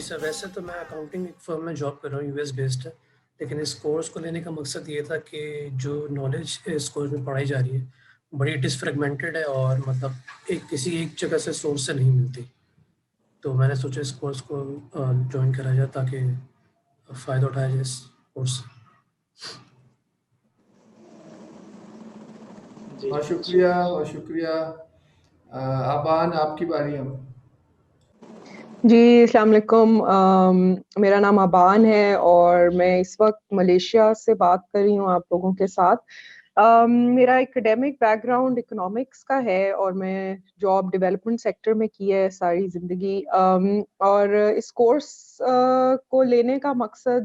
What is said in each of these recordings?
سر، ویسے تو میں اکاؤنٹنگ ایک فرم میں جاب کر رہا ہوں، US بیسڈ ہے، لیکن اس کورس کو لینے کا مقصد یہ تھا کہ جو نالج اس کورس میں پڑھائی جا رہی ہے بڑی ڈسفریگمنٹڈ ہے اور مطلب کسی ایک جگہ سے سورس سے نہیں ملتی، تو میں نے سوچا اس کورس کو جوائن کرا جائے تاکہ فائدہ اٹھایا جائے اس کورس سے۔ بہت شکریہ بہت شکریہ۔ آبان آپ کی باری ہے۔ جی السلام علیکم، میرا نام آبان ہے اور میں اس وقت ملیشیا سے بات کر رہی ہوں آپ لوگوں کے ساتھ۔ میرا ایکڈیمک بیک گراؤنڈ اکنامکس کا ہے اور میں جاب ڈیولپمنٹ سیکٹر میں کی ہے ساری زندگی، اور اس کورس کو لینے کا مقصد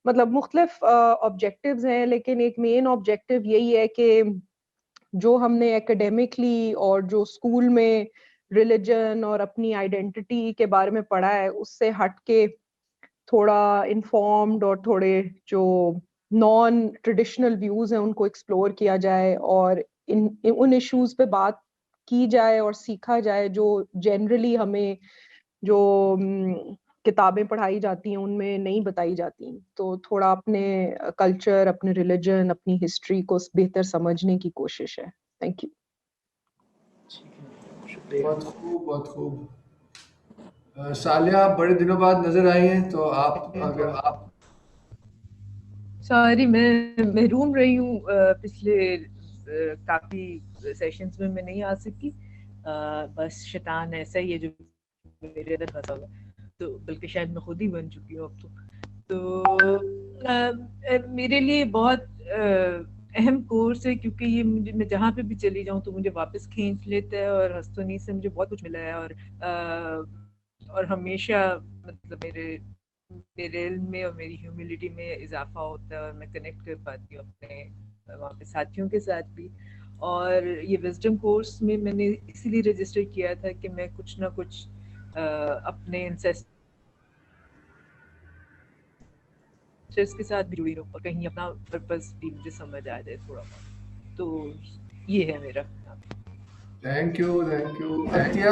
مطلب مختلف آبجیکٹیوز ہیں، لیکن ایک مین آبجیکٹیو یہی ہے کہ جو ہم نے ایکڈیمکلی اور جو اسکول میں ریلیجن اور اپنی آئیڈینٹی کے بارے میں پڑھا ہے اس سے ہٹ کے تھوڑا انفارمڈ اور تھوڑے جو نان ٹریڈیشنل ویوز ہیں ان کو ایکسپلور کیا جائے اور ان ایشوز پہ بات کی جائے اور سیکھا جائے جو جنرلی ہمیں جو کتابیں پڑھائی جاتی ہیں ان میں نہیں بتائی جاتی، تو تھوڑا اپنے کلچر، اپنے ریلیجن، اپنی ہسٹری کو بہتر سمجھنے کی کوشش ہے۔ Thank you. بہت خوب بہت خوب۔ سالیہ آپ بڑے دنوں بعد نظر آئی ہیں، تو آپ اگر سوری میں محروم رہی ہوں پچھلے کافی سیشنز میں نہیں آ سکی، بس شیطان ایسا ہی ہے جو میرے اندر پھنسا ہوا، تو بلکہ شاید میں خود ہی بن چکی ہوں اب تو میرے لیے بہت اہم کورس ہے، کیونکہ یہ میں جہاں پہ بھی چلی جاؤں تو مجھے واپس کھینچ لیتا ہے، اور ہستونی سے مجھے بہت کچھ ملا ہے، اور ہمیشہ مطلب میرے علم میں اور میری ہیوملٹی میں اضافہ ہوتا ہے، اور میں کنیکٹ کر پاتی ہوں اپنے وہاں پہ ساتھیوں کے ساتھ بھی۔ اور یہ وزڈم کورس میں نے اسی لیے رجسٹر کیا تھا کہ میں کچھ نہ کچھ اپنے انسیسٹرز کے ساتھ بھی جڑی رہوں، کہیں اپنا پرپس بھی مجھے سمجھ آ جائے تھوڑا بہت، تو یہ ہے میرا۔ Thank you thank you. Atiya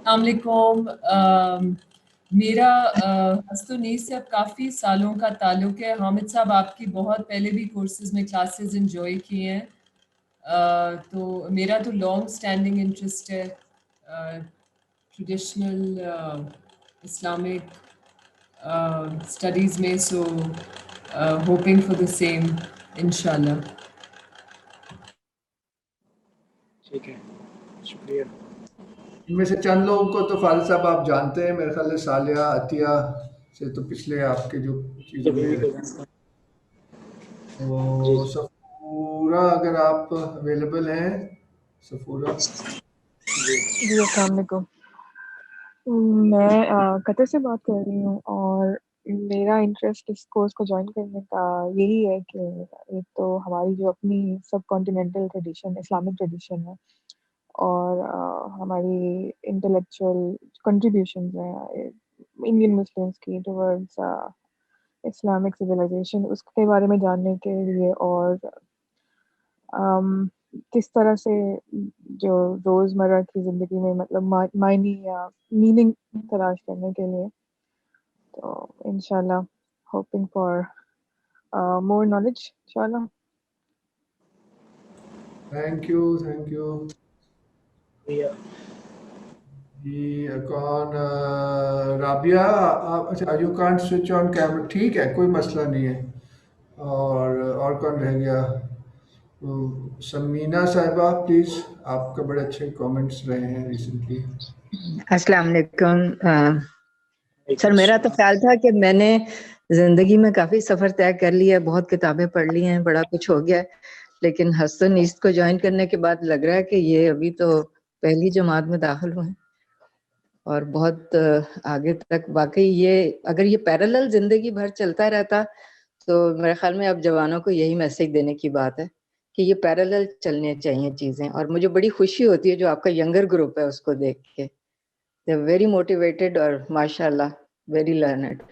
السلام علیکم، میرا ہستونیس سے اب کافی سالوں کا تعلق ہے۔ حامد صاحب آپ کی بہت پہلے بھی کورسز میں کلاسز انجوائے کیے ہیں، تو میرا تو لانگ سٹینڈنگ انٹرسٹ ہے ٹریڈیشنل اسلامک اسٹڈیز میں، سو ہوپنگ فار دا سیم انشاءاللہ۔ ٹھیک ہے، شکریہ۔ ان میں سے چند لوگوں کو تو فاضل صاحب آپ جانتے ہیں، میرے خیال ہے سالیہ عطیہ سے تو پچھلے آپ کے جو چیزوں میں تو صفورہ اگر آپ اویلیبل ہیں۔ صفورہ جی السلام علیکم، میں قطر سے بات کر رہی ہوں، اور میرا انٹرسٹ اس کورس کو جوائن کرنے کا یہی ہے کہ ایک تو ہماری جو اپنی سب کانٹیننٹل ٹریڈیشن اسلامک ٹریڈیشن ہے، اور ہماری انٹلیکچوئل کنٹریبیوشنز ہیں انڈین مسلمس کی ٹورڈز اسلامک سویلائزیشن، اس کے بارے میں جاننے کے لیے، اور کس طرح سے جو روزمرہ کی زندگی میں مطلب معنی یا میننگ تلاش کرنے کے لیے، تو انشاءاللہ ہوپنگ فار مور نالج انشاءاللہ۔ Thank you thank you. جی کون رابعہ، اچھا you can't switch on camera, ٹھیک ہے کوئی مسئلہ نہیں ہے۔ اور کون رہ گیا؟ سمینہ صاحبہ پلیز، آپ کا بڑے اچھے کامنٹس رہے ہیں ریسنٹلی۔ السلام علیکم۔ سر میرا تو خیال تھا کہ میں نے زندگی میں کافی سفر طے کر لیا ہے، بہت کتابیں پڑھ لی ہیں، بڑا کچھ ہو گیا ہے، لیکن ہستن ایسٹ کو جوائن کرنے کے بعد لگ رہا ہے کہ یہ ابھی تو پہلی جماعت میں داخل ہوئے ہیں اور بہت آگے تک واقعی یہ اگر یہ پیرالل زندگی بھر چلتا رہتا تو میرے خیال میں اب جوانوں کو یہی میسج دینے کی بات ہے کہ یہ پیرالل چلنے چاہیے چیزیں، اور مجھے بڑی خوشی ہوتی ہے جو آپ کا ینگر گروپ ہے اس کو دیکھ کے، دے ویری موٹیویٹڈ اور ماشاء اللہ ویری لرنڈ۔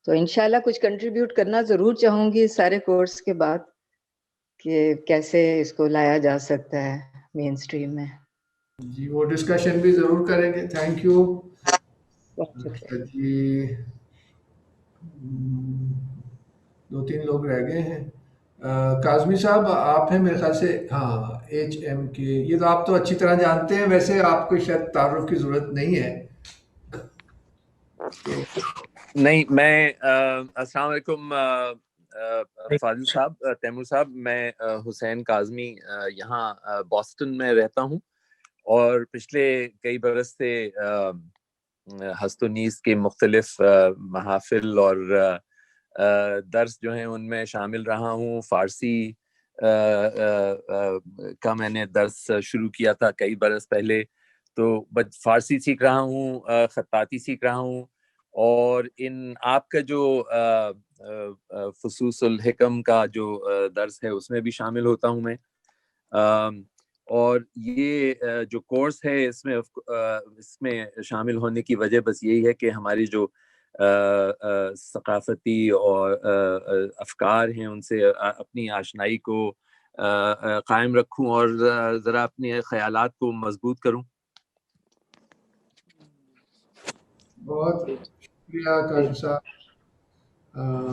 تو انشاءاللہ کچھ کنٹریبیوٹ کرنا ضرور چاہوں گی اس سارے کورس کے بعد کہ کیسے اس کو لایا جا سکتا ہے مین سٹریم میں۔ جی وہ ڈسکشن بھی ضرور کریں گے. Thank you. بہت شکریہ. اچھا جی 2-3 لوگ رہ گئے ہیں. کاظمی صاحب آپ ہیں میرے خیال سے. ہاں HMK یہ تو آپ تو اچھی طرح جانتے ہیں. ویسے آپ کو شاید تعارف کی ضرورت نہیں ہے. نہیں میں السلام علیکم فاضل صاحب، تیمور صاحب. میں حسین کاظمی یہاں بoston میں رہتا ہوں اور پچھلے کئی برس سے ہست و نیست کے مختلف محافل اور درس جو ہیں ان میں شامل رہا ہوں. فارسی کا میں نے درس شروع کیا تھا کئی برس پہلے، تو فارسی سیکھ رہا ہوں، خطاطی سیکھ رہا ہوں، اور ان آپ کا جو فصوص الحکم کا جو درس ہے اس میں بھی شامل ہوتا ہوں میں. اور یہ جو کورس ہے اس میں شامل ہونے کی وجہ بس یہی ہے کہ ہماری جو ثقافتی اور افکار ہیں ان سے اپنی آشنائی کو قائم رکھوں اور ذرا اپنے خیالات کو مضبوط کروں. بہت شکریہ کاظمی صاحب.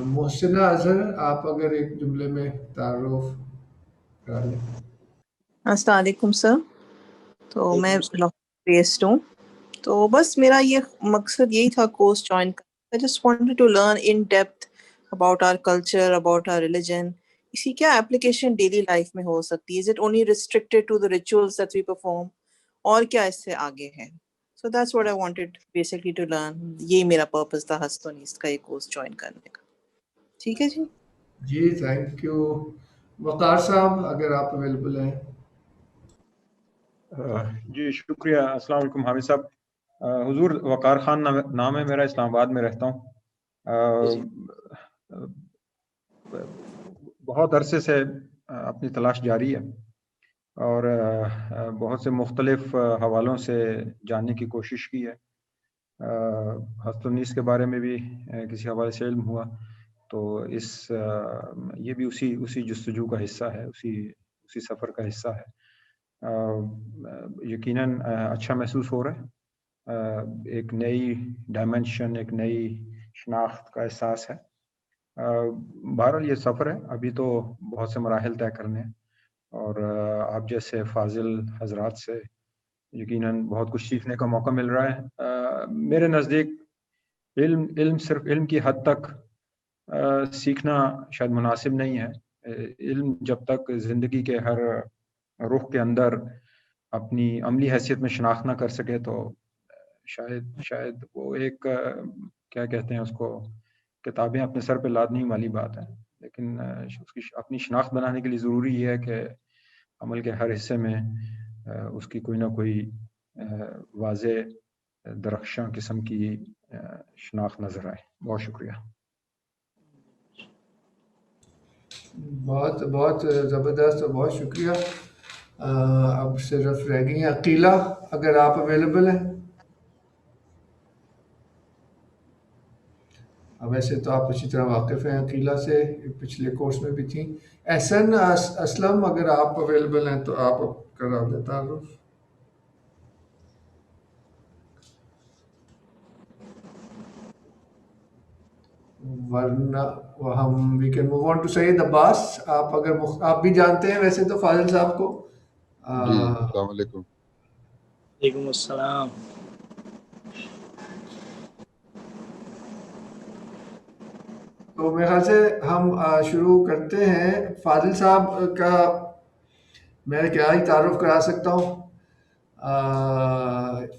محسنہ اظہر آپ اگر ایک جملے میں تعارف کرا لیں. السلام علیکم سر. تو میں بیسڈ ہوں، تو بس میرا یہ مقصد یہی تھا کورس جوائن کرنا. I just wanted to learn in depth about our culture, about our religion. اس کی کیا اپلیکیشن ڈیلی لائف میں ہو سکتی ہے؟ Is it only restricted to the rituals that we perform اور کیا اس سے آگے ہے؟ So that's what I wanted basically to learn. یہی میرا پرپس تھا ہست و نیست کا یہ کورس جوائن کرنے کا. ٹھیک ہے جی. جی تھینک یو. وقار صاحب اگر آپ اویلیبل ہیں. جی شکریہ. السلام علیکم حامد صاحب. حضور وقار خان نام ہے میرا، اسلام آباد میں رہتا ہوں. بہت عرصے سے اپنی تلاش جاری ہے اور بہت سے مختلف حوالوں سے جاننے کی کوشش کی ہے. ہست و نیست کے بارے میں بھی کسی حوالے سے علم ہوا، تو یہ بھی اسی جستجو کا حصہ ہے، اسی سفر کا حصہ ہے. یقیناً اچھا محسوس ہو رہا ہے، ایک نئی ڈائمنشن، ایک نئی شناخت کا احساس ہے. بہرحال یہ سفر ہے، ابھی تو بہت سے مراحل طے کرنے ہیں، اور آپ جیسے فاضل حضرات سے یقیناً بہت کچھ سیکھنے کا موقع مل رہا ہے. میرے نزدیک علم صرف علم کی حد تک سیکھنا شاید مناسب نہیں ہے. علم جب تک زندگی کے ہر رخ کے اندر اپنی عملی حیثیت میں شناخت نہ کر سکے تو شاید وہ ایک کیا کہتے ہیں اس کو، کتابیں اپنے سر پہ لادنے والی بات ہے. لیکن اس کی اپنی شناخت بنانے کے لیے ضروری یہ ہے کہ عمل کے ہر حصے میں اس کی کوئی نہ کوئی واضح درخشاں قسم کی شناخت نظر آئے. بہت شکریہ. بہت بہت زبردست، بہت شکریہ. اب صرف رہ گئی ہیں عقیلہ، اگر آپ اویلیبل ہیں. ویسے تو آپ اچھی طرح واقف ہیں عقیلہ سے، پچھلے کورس میں بھی تھیں. احسن اسلم اگر آپ اویلیبل ہیں تو آپ کرا دیں تعارف. ورنہ ہم we can move on to Saeed Abbas. آپ اگر آپ بھی جانتے ہیں ویسے تو فاضل صاحب کو. جی السلام علیکم. وعلیکم السلام. تو میرے خیال سے ہم شروع کرتے ہیں. فاضل صاحب کا میں کیا ہی تعارف کرا سکتا ہوں.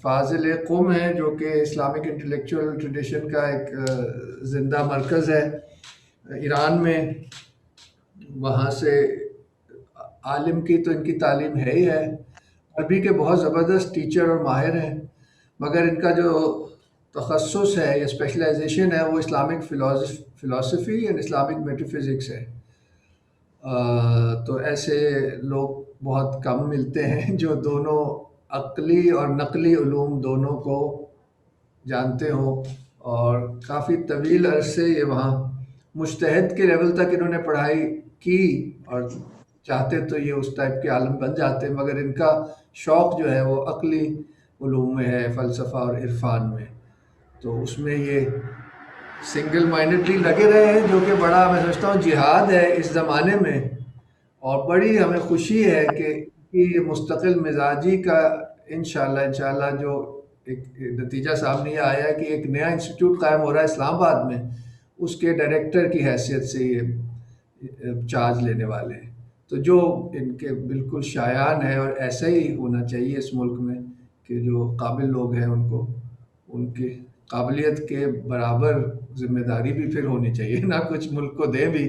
فاضل ایک قوم ہے جو کہ اسلامک انٹلیکچوئل ٹریڈیشن کا ایک زندہ مرکز ہے ایران میں. وہاں سے عالم کی تو ان کی تعلیم ہے ہی ہے. عربی کے بہت زبردست ٹیچر اور ماہر ہیں، مگر ان کا جو تخصص ہے یا اسپیشلائزیشن ہے وہ Islamic philosophy and Islamic meta physics ہے. تو ایسے لوگ بہت کم ملتے ہیں جو دونوں عقلی اور نقلی علوم دونوں کو جانتے ہوں، اور کافی طویل عرصے یہ وہاں مجتہد کے لیول تک انہوں نے پڑھائی کی اور چاہتے تو یہ اس ٹائپ کے عالم بن جاتے، مگر ان کا شوق جو ہے وہ عقلی علوم میں ہے، فلسفہ اور عرفان میں، تو اس میں یہ سنگل مائنڈلی لگے رہے ہیں، جو کہ بڑا میں سمجھتا ہوں جہاد ہے اس زمانے میں، اور بڑی ہمیں خوشی ہے کہ یہ مستقل مزاجی کا انشاءاللہ جو ایک نتیجہ سامنے آیا ہے کہ ایک نیا انسٹیٹیوٹ قائم ہو رہا ہے اسلام آباد میں، اس کے ڈائریکٹر کی حیثیت سے یہ چارج لینے والے ہیں، تو جو ان کے بالکل شایان ہے، اور ایسا ہی ہونا چاہیے اس ملک میں کہ جو قابل لوگ ہیں ان کو ان کی قابلیت کے برابر ذمہ داری بھی پھر ہونی چاہیے، نہ کچھ ملک کو دیں بھی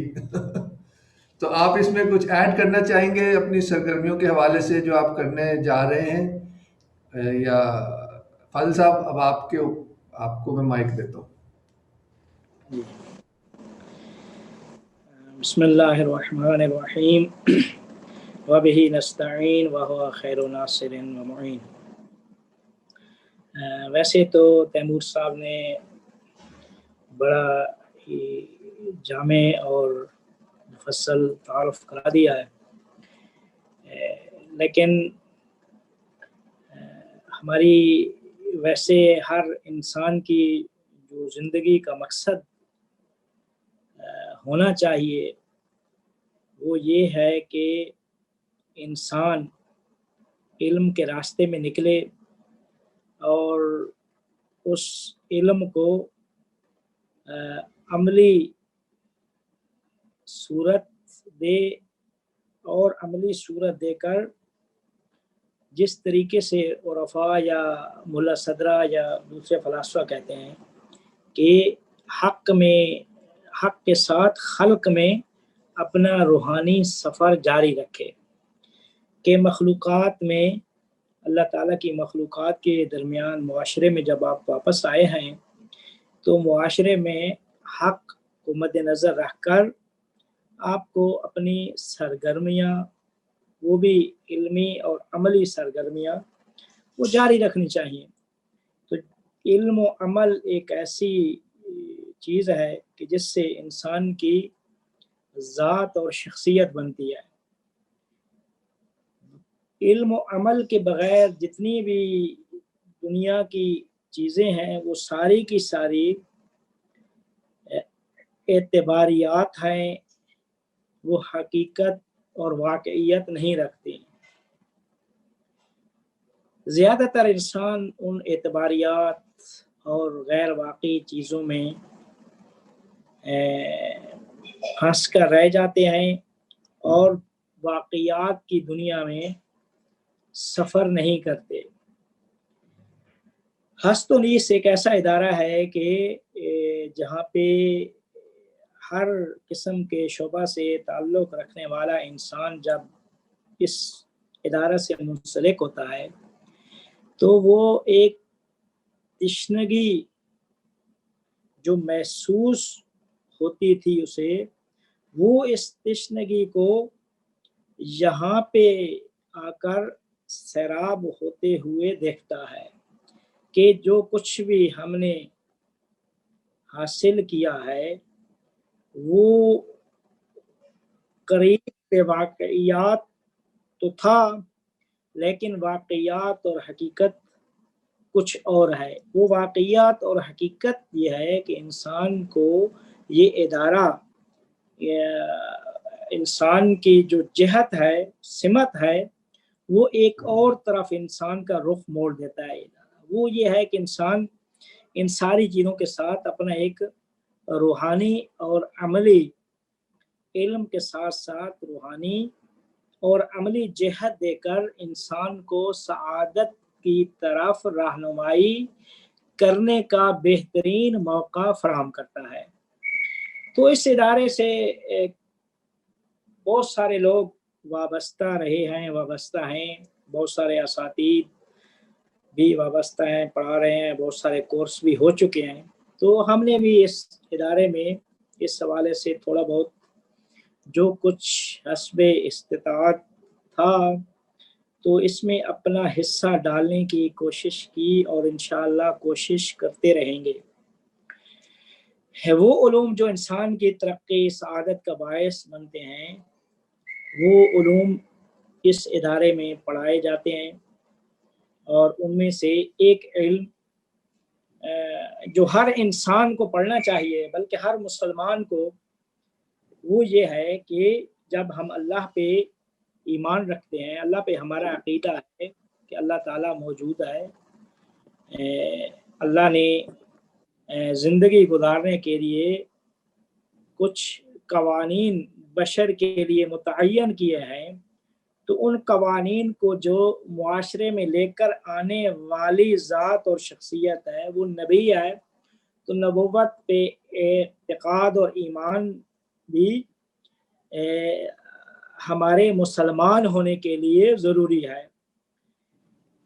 تو آپ اس میں کچھ ایڈ کرنا چاہیں گے اپنی سرگرمیوں کے حوالے سے جو آپ کرنے جا رہے ہیں، یا فاضل صاحب اب آپ کو میں مائک دیتا ہوں۔ بسم اللہ الرحمن الرحیم وبہ نستعین وہو خیر ناصر و معین۔ ویسے تو تیمور صاحب نے بڑا ہی جامع اور مفصل تعارف کرا دیا ہے، لیکن ہماری ویسے ہر انسان کی جو زندگی کا مقصد ہونا چاہیے وہ یہ ہے کہ انسان علم کے راستے میں نکلے اور اس علم کو عملی صورت دے، اور عملی صورت دے کر جس طریقے سے عرفاء یا ملا صدرہ یا دوسرے فلاسفہ کہتے ہیں کہ حق کے ساتھ خلق میں اپنا روحانی سفر جاری رکھے، کہ مخلوقات میں اللہ تعالیٰ کی مخلوقات کے درمیان معاشرے میں جب آپ واپس آئے ہیں تو معاشرے میں حق کو مد نظر رکھ کر آپ کو اپنی سرگرمیاں، وہ بھی علمی اور عملی سرگرمیاں، وہ جاری رکھنی چاہیے۔ تو علم و عمل ایک ایسی چیز ہے کہ جس سے انسان کی ذات اور شخصیت بنتی ہے۔ علم و عمل کے بغیر جتنی بھی دنیا کی چیزیں ہیں وہ ساری کی ساری اعتباریات ہیں، وہ حقیقت اور واقعیت نہیں رکھتی۔ زیادہ تر انسان ان اعتباریات اور غیر واقعی چیزوں میں پھنس کر رہ جاتے ہیں اور واقعات کی دنیا میں سفر نہیں کرتے۔ ہست و نیست ایک ایسا ادارہ ہے کہ جہاں پہ ہر قسم کے شعبہ سے تعلق رکھنے والا انسان جب اس ادارہ سے منسلک ہوتا ہے تو وہ ایک تشنگی جو محسوس ہوتی تھی اسے، وہ اس تشنگی کو یہاں پہ آ کر سیراب ہوتے ہوئے دیکھتا ہے کہ جو کچھ بھی ہم نے حاصل کیا ہے وہ قریب کے واقعیات تو تھا، لیکن واقعیات اور حقیقت کچھ اور ہے۔ وہ واقعیات اور حقیقت یہ ہے کہ انسان کو یہ ادارہ، انسان کی جو جہت ہے، سمت ہے، وہ ایک اور طرف انسان کا رخ موڑ دیتا ہے۔ وہ یہ ہے کہ انسان ان ساری چیزوں کے ساتھ اپنا ایک روحانی اور عملی علم کے ساتھ ساتھ روحانی اور عملی جہت دے کر انسان کو سعادت کی طرف رہنمائی کرنے کا بہترین موقع فراہم کرتا ہے۔ تو اس ادارے سے بہت سارے لوگ وابستہ رہے ہیں، وابستہ ہیں، بہت سارے اساتید بھی وابستہ ہیں، پڑھا رہے ہیں، بہت سارے کورس بھی ہو چکے ہیں۔ تو ہم نے بھی اس ادارے میں اس حوالے سے تھوڑا بہت جو کچھ حسب استطاعت تھا تو اس میں اپنا حصہ ڈالنے کی کوشش کی، اور انشاءاللہ کوشش کرتے رہیں گے۔ وہ علوم جو انسان کی ترقی، سعادت کا باعث بنتے ہیں، वो उलूम इस इदारे में पढ़ाए जाते हैं और उनमें से एक इल्म जो हर इंसान को पढ़ना चाहिए, बल्कि हर मुसलमान को, वो ये है कि जब हम अल्लाह पे ईमान रखते हैं, अल्लाह पे हमारा अकीदा है कि अल्लाह ताला मौजूद है, अल्लाह ने ज़िंदगी गुजारने के लिए कुछ कवानीन बशर के लिए मुतय्यन किए हैं, तो उन कवानीन को जो मुआशरे में लेकर आने वाली ज़ात और शख्सियत है वो नबी है, तो नबुव्वत पे एतिक़ाद और ईमान भी हमारे मुसलमान होने के लिए ज़रूरी है।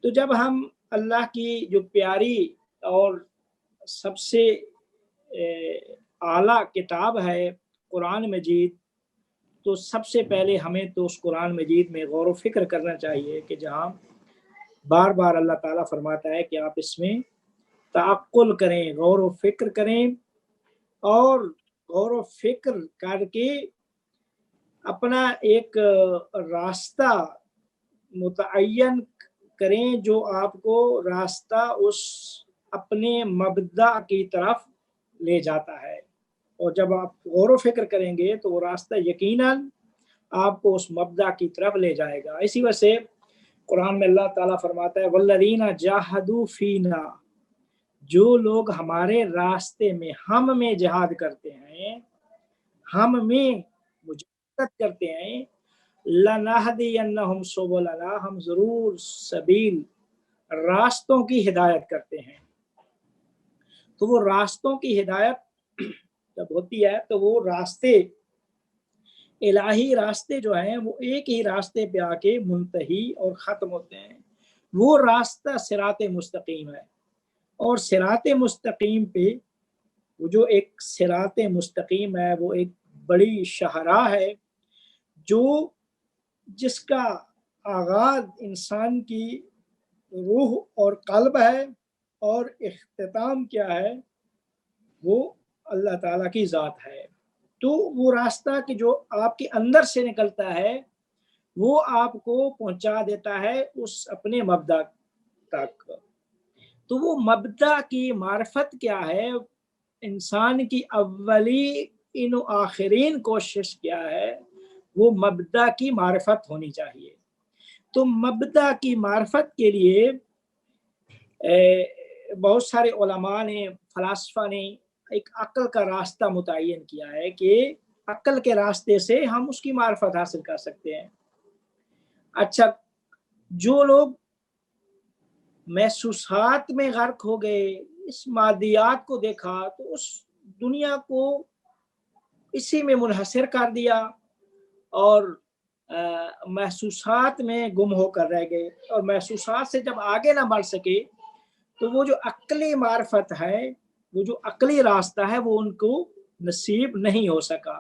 तो जब हम अल्लाह की जो प्यारी और सबसे आला किताब है कुरान मजीद, तो सबसे पहले हमें तो उस कुरान मजीद में गौर व फिक्र करना चाहिए कि जहाँ बार बार अल्लाह ताला फरमाता है कि आप इसमें तअक्कुल करें, गौर व फिक्र करें, और गौर व फिक्र करके अपना एक रास्ता मुतय्यन करें जो आपको रास्ता उस अपने मबदा की तरफ ले जाता है। और जब आप गौर व फिक्र करेंगे तो वो रास्ता यकीनन आपको उस मबदा की तरफ ले जाएगा। इसी वजह से कुरान में अल्लाह ताला फरमाता है वल्लज़ीना जाहदू फीना, जो लोग हमारे रास्ते में, हम में जिहाद करते हैं, हम में मुजाहिदत करते हैं, लनहदियन्नहुम सुबुलना, हम ज़रूर सबील रास्तों की हिदायत करते हैं। तो वो रास्तों की हिदायत जब होती है तो वो रास्ते, इलाही रास्ते जो हैं वो एक ही रास्ते पे आके मुंतही और ख़त्म होते हैं। वो रास्ता सिराते मुस्तकीम है, और सिराते मुस्तकीम पे वो जो एक सिराते मुस्तकीम है वो एक बड़ी शाहरा है जो जिसका आगाज़ इंसान की रूह और कल्ब है, और इख्तिताम क्या है, वो अल्लाह ताला की ज़ात है। तो वो रास्ता कि जो आपके अंदर से निकलता है वो आपको पहुंचा देता है उस अपने मबदा तक। तो वो मबदा की मार्फत क्या है, इंसान की अव्वली इन आखिरीन कोशिश क्या है, वो मबदा की मार्फत होनी चाहिए। तो मबदा की मार्फत के लिए बहुत सारे उलमा ने, फलासफा ने एक अक्ल का रास्ता मुतय्यन किया है कि अक्ल के रास्ते से हम उसकी मार्फत हासिल कर सकते हैं। अच्छा, जो लोग महसूसात में गर्क हो गए, इस मादियात को देखा तो उस दुनिया को इसी में मुनहसर कर दिया और महसूसात में गुम होकर रह गए, और महसूसात से जब आगे ना बढ़ सके तो वो जो अक्ली मार्फत है, वो जो अक्ली रास्ता है, वो उनको नसीब नहीं हो सका।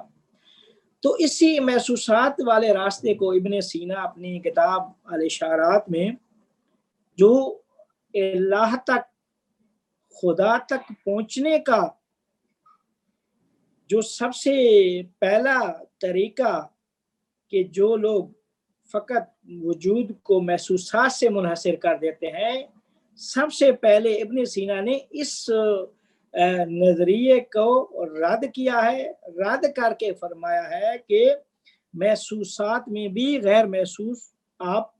तो इसी महसूसात वाले रास्ते को इब्न सीना अपनी किताब अल-इशारात में, जो अल्लाह तक, खुदा तक पहुंचने का जो सबसे पहला तरीका कि जो लोग फ़कत वजूद को महसूसात से मुनहसर कर देते हैं, सबसे पहले इब्न सीना ने इस नज़रिए को रद्द किया है। रद्द करके फरमाया है कि महसूसात में भी गैर महसूस, आप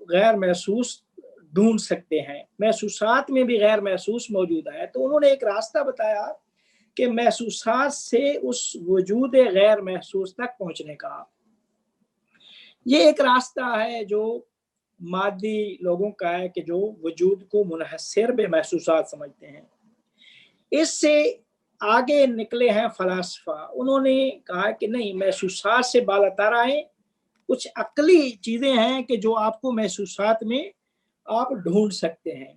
गैर महसूस ढूंढ सकते हैं, महसूसात में भी गैर महसूस मौजूद है। तो उन्होंने एक रास्ता बताया कि महसूसात से उस वजूद गैर महसूस तक पहुंचने का। ये एक रास्ता है जो मादी लोगों का है कि जो वजूद को मुनहसर बे महसूसात समझते हैं। इससे आगे निकले हैं फलासफा, उन्होंने कहा कि नहीं, महसूसात से बालातर आए, कुछ अक्ली चीज़ें हैं कि जो आपको महसूसात में आप ढूंढ सकते हैं।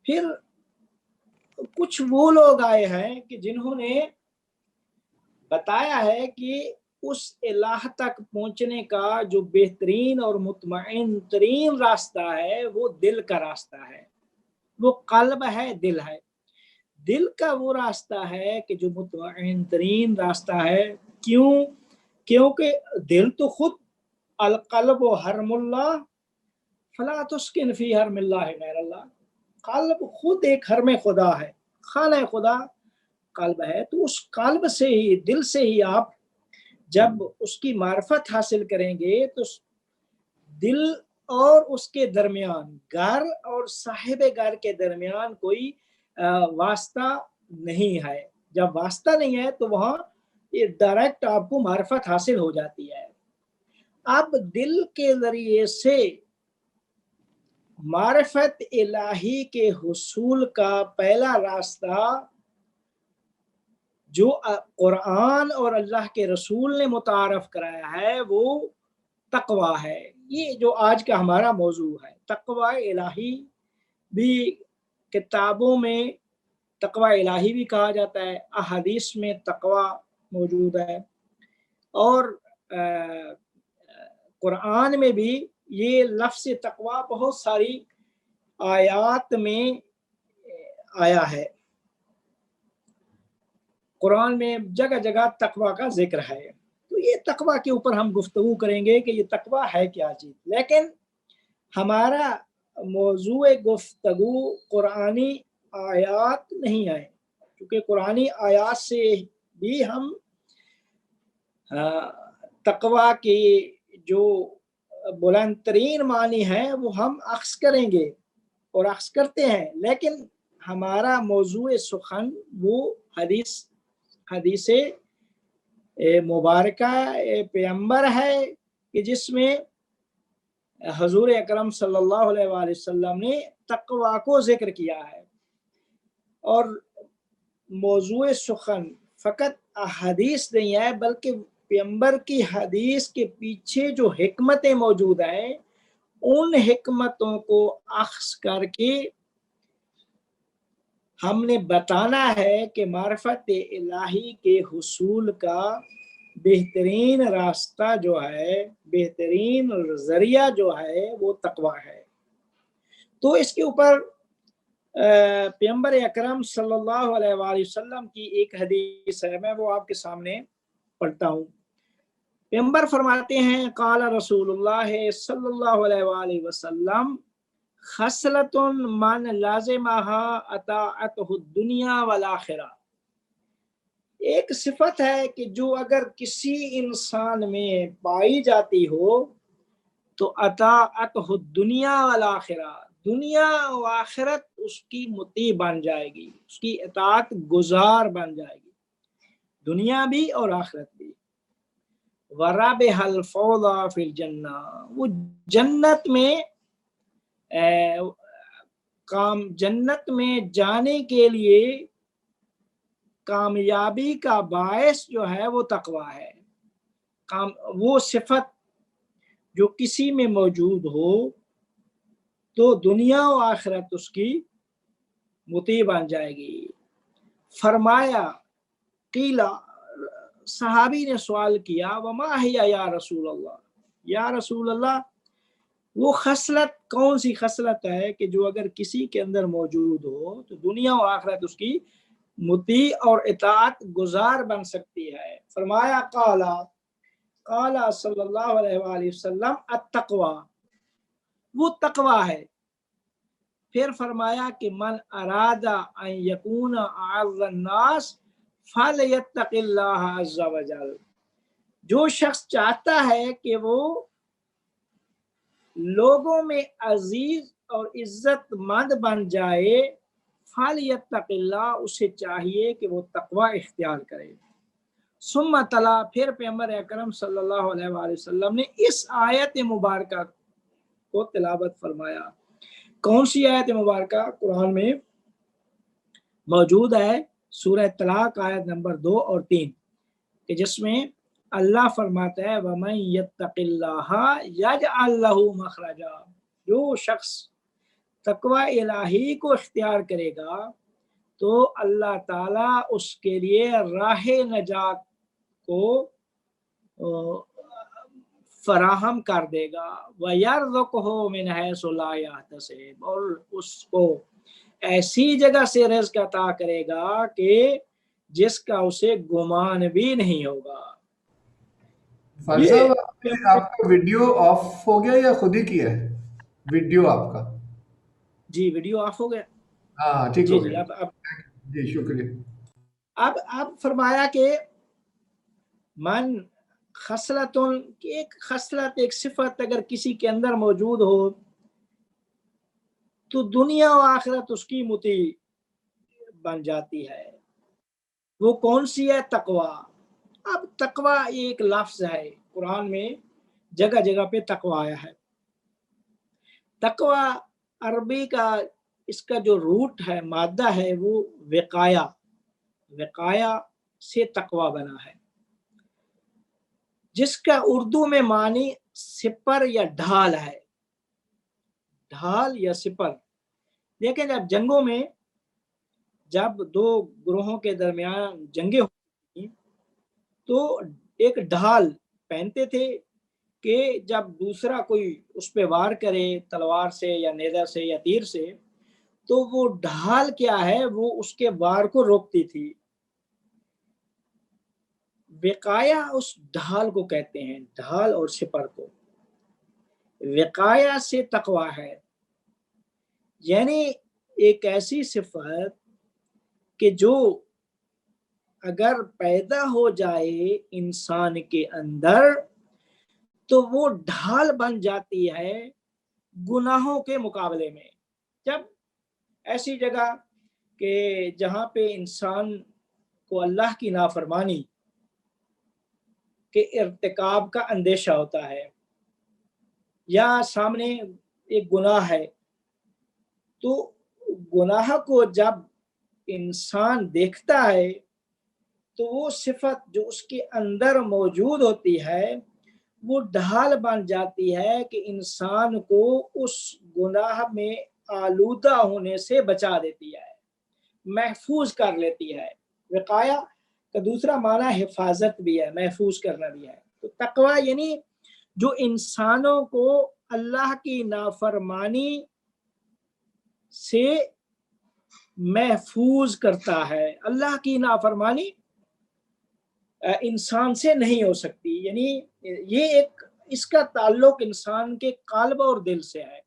फिर कुछ वो लोग आए हैं कि जिन्होंने बताया है कि उस इलाह तक पहुंचने का जो बेहतरीन और मुतमईन तरीन रास्ता है वो दिल का रास्ता है, वो कल्ब है, दिल है। दिल का वो रास्ता है कि जो मुतमईन तरीन रास्ता है। क्यों क्योंकि दिल तो खुद अलकल्ब हरमुल्लाह फला तुस्किन फी हरमिल्लाह गैरल्लाह, कल्ब खुद एक हरम खुदा है, खाना खुदा कल्ब है। तो उस कल्ब से ही, दिल से ही आप जब उसकी मार्फत हासिल करेंगे तो दिल और उसके दरमियान, घर और साहिब घर के दरमियान कोई वास्ता नहीं है। जब वास्ता नहीं है तो वहाँ ये डायरेक्ट आपको मार्फत हासिल हो जाती है। अब दिल के जरिए से मार्फत इलाही के हुसूल का पहला रास्ता जो कुरान और अल्लाह के रसूल ने मुतारफ कराया है वो तकवा है। ये जो आज का हमारा मौजू है, तकवा इलाही भी किताबों में तकवा इलाही भी कहा जाता है, अहादीस में तकवा मौजूद है, और कुरान में भी ये लफ्ज़ तकवा बहुत सारी आयात में आया है। कुरान में जगह जगह तकवा का जिक्र है। तो ये तकवा के ऊपर हम गुफ्तगू करेंगे कि ये तकवा है क्या चीज़। लेकिन हमारा मौजूए गुफ्तगू कुरानी आयात नहीं है, क्योंकि कुरानी आयात से भी हम तकवा की जो बुलंद तरीन मानी है वो हम अक्स करेंगे और अक्स करते हैं। लेकिन हमारा मौजूए सुखन वो हदीसे मुबारका पैगंबर है कि जिसमें हजूर अकरम सल्लल्लाहु अलैहि वसल्लम ने तकवा को जिक्र किया है। और मौजूए सुखन फ़कत हदीस नहीं है, बल्कि पैगंबर की हदीस के पीछे जो हिकमतें मौजूद हैं उन हिकमतों को अख्स करके हमने बताना है कि मार्फत इलाही के हुसूल का बेहतरीन रास्ता जो है, बेहतरीन जरिया जो है वो तकवा है। तो इसके ऊपर पैगंबर अकरम सल्लल्लाहु अलैहि वसल्लम की एक हदीस है, मैं वो आपके सामने पढ़ता हूँ। पैगंबर फरमाते हैं, काला रसूलुल्लाह सल्लल्लाहु अलैहि वसल्लम खसलतुन मन लाज़िमहा अताअतहु दुनिया वल आखिरा। एक सिफत है कि जो अगर किसी इंसान में पाई जाती हो तो अताअतहु दुनिया वल आखिरा, दुनिया और आखिरत उसकी मुती बन जाएगी, उसकी इताअत गुजार बन जाएगी, दुनिया भी और आखिरत भी। वराबिहल फौज़ा फिल जन्ना, वो जन्नत में जन्नत में जाने के लिए कामयाबी का बायस जो है वो तकवा है। वो सिफत जो किसी में मौजूद हो तो दुनिया और आखिरत उसकी मुती बन जाएगी। फरमाया, कीला, सहाबी ने सवाल किया, वमा हिया या रसूल अल्लाह, या रसूल अल्लाह वो खसलत कौन सी खसलत है कि जो अगर किसी के अंदर मौजूद हो तो दुनिया और आखिरत उसकी मुती और इताअत गुजार बन सकती है। फरमाया, काला सल्लल्लाहु अलैहि वसल्लम अत्तक़वा, वो तकवा है। फिर फरमाया कि मन अरादा अन यकूना अअज़्ज़न नास फलयत्तक़िल्लाह अज़्ज़ा वजल, जो शख्स चाहता है कि वो लोगों में अजीज और इज्जतमंद बन जाए, फलयत्तक़िल्लाह, उसे चाहिए कि वो तकवा इख्तियार करे। सुम्मा तला, फिर पैगंबर अकरम सल्लल्लाहु अलैहि वसल्लम ने इस आयत मुबारका को तिलावत फरमाया। कौन सी आयत मुबारका? कुरान में मौजूद है, सूरह तलाक आयत नंबर 2 और 3, कि जिसमें अल्लाह फरमाता है, वमन यत्तक़िल्लाह यजअल लहू मखरजा, जो शख्स तकवा इलाही को इख्तियार करेगा तो अल्लाह ताला उसके लिए राह नजात को फराहम कर देगा। वयर्ज़ुक़हु मिन हैसु ला यहतसिब, और उसको ऐसी जगह से रिज़्क़ अता करेगा कि जिसका उसे गुमान भी नहीं होगा। फाजिल ये साहब आपका वीडियो ऑफ हो गया या खुद ही किया है वीडियो आपका? जी वीडियो ऑफ हो गया। हाँ ठीक जी हो जी गया अब जी, शुक्रिया। अब फरमाया कि मन खसलतुन, एक खसलत, एक सिफत अगर किसी के अंदर मौजूद हो तो दुनिया और आखिरत उसकी मुती बन जाती है। वो कौन सी है? तकवा। अब तकवा ये एक लफ्ज है, कुरान में जगह जगह पे तकवा आया है। तकवा अरबी का इसका जो रूट है, मादा है, वो विकाया, विकाया से तकवा बना है, जिसका उर्दू में मानी सिपर या ढाल है, ढाल या सिपर। लेकिन जब जंगों में, जब दो ग्रोहों के दरमियान जंगें होती तो एक ढाल पहनते थे कि जब दूसरा कोई उस पे वार करे तलवार से या नेज़ा से या तीर से, तो वो ढाल क्या है, वो उसके वार को रोकती थी। विकाया उस ढाल को कहते हैं, ढाल और सिपर को। विकाया से तकवा है, यानी एक ऐसी सिफत कि जो अगर पैदा हो जाए इंसान के अंदर तो वो ढाल बन जाती है गुनाहों के मुकाबले में। जब ऐसी जगह कि जहाँ पे इंसान को अल्लाह की नाफरमानी के इर्तिकाब का अंदेशा होता है या सामने एक गुनाह है, तो गुनाह को जब इंसान देखता है तो वो सिफत जो उसके अंदर मौजूद होती है वो ढाल बन जाती है कि इंसान को उस गुनाह में आलूदा होने से बचा देती है, महफूज कर लेती है। विकाया का दूसरा माना हिफाजत भी है, महफूज करना भी है। तो तकवा यानी जो इंसानों को अल्लाह की नाफरमानी से महफूज करता है। अल्लाह की नाफरमानी इंसान से नहीं हो सकती, यानी ये एक इसका ताल्लुक इंसान के काल्ब और दिल से है।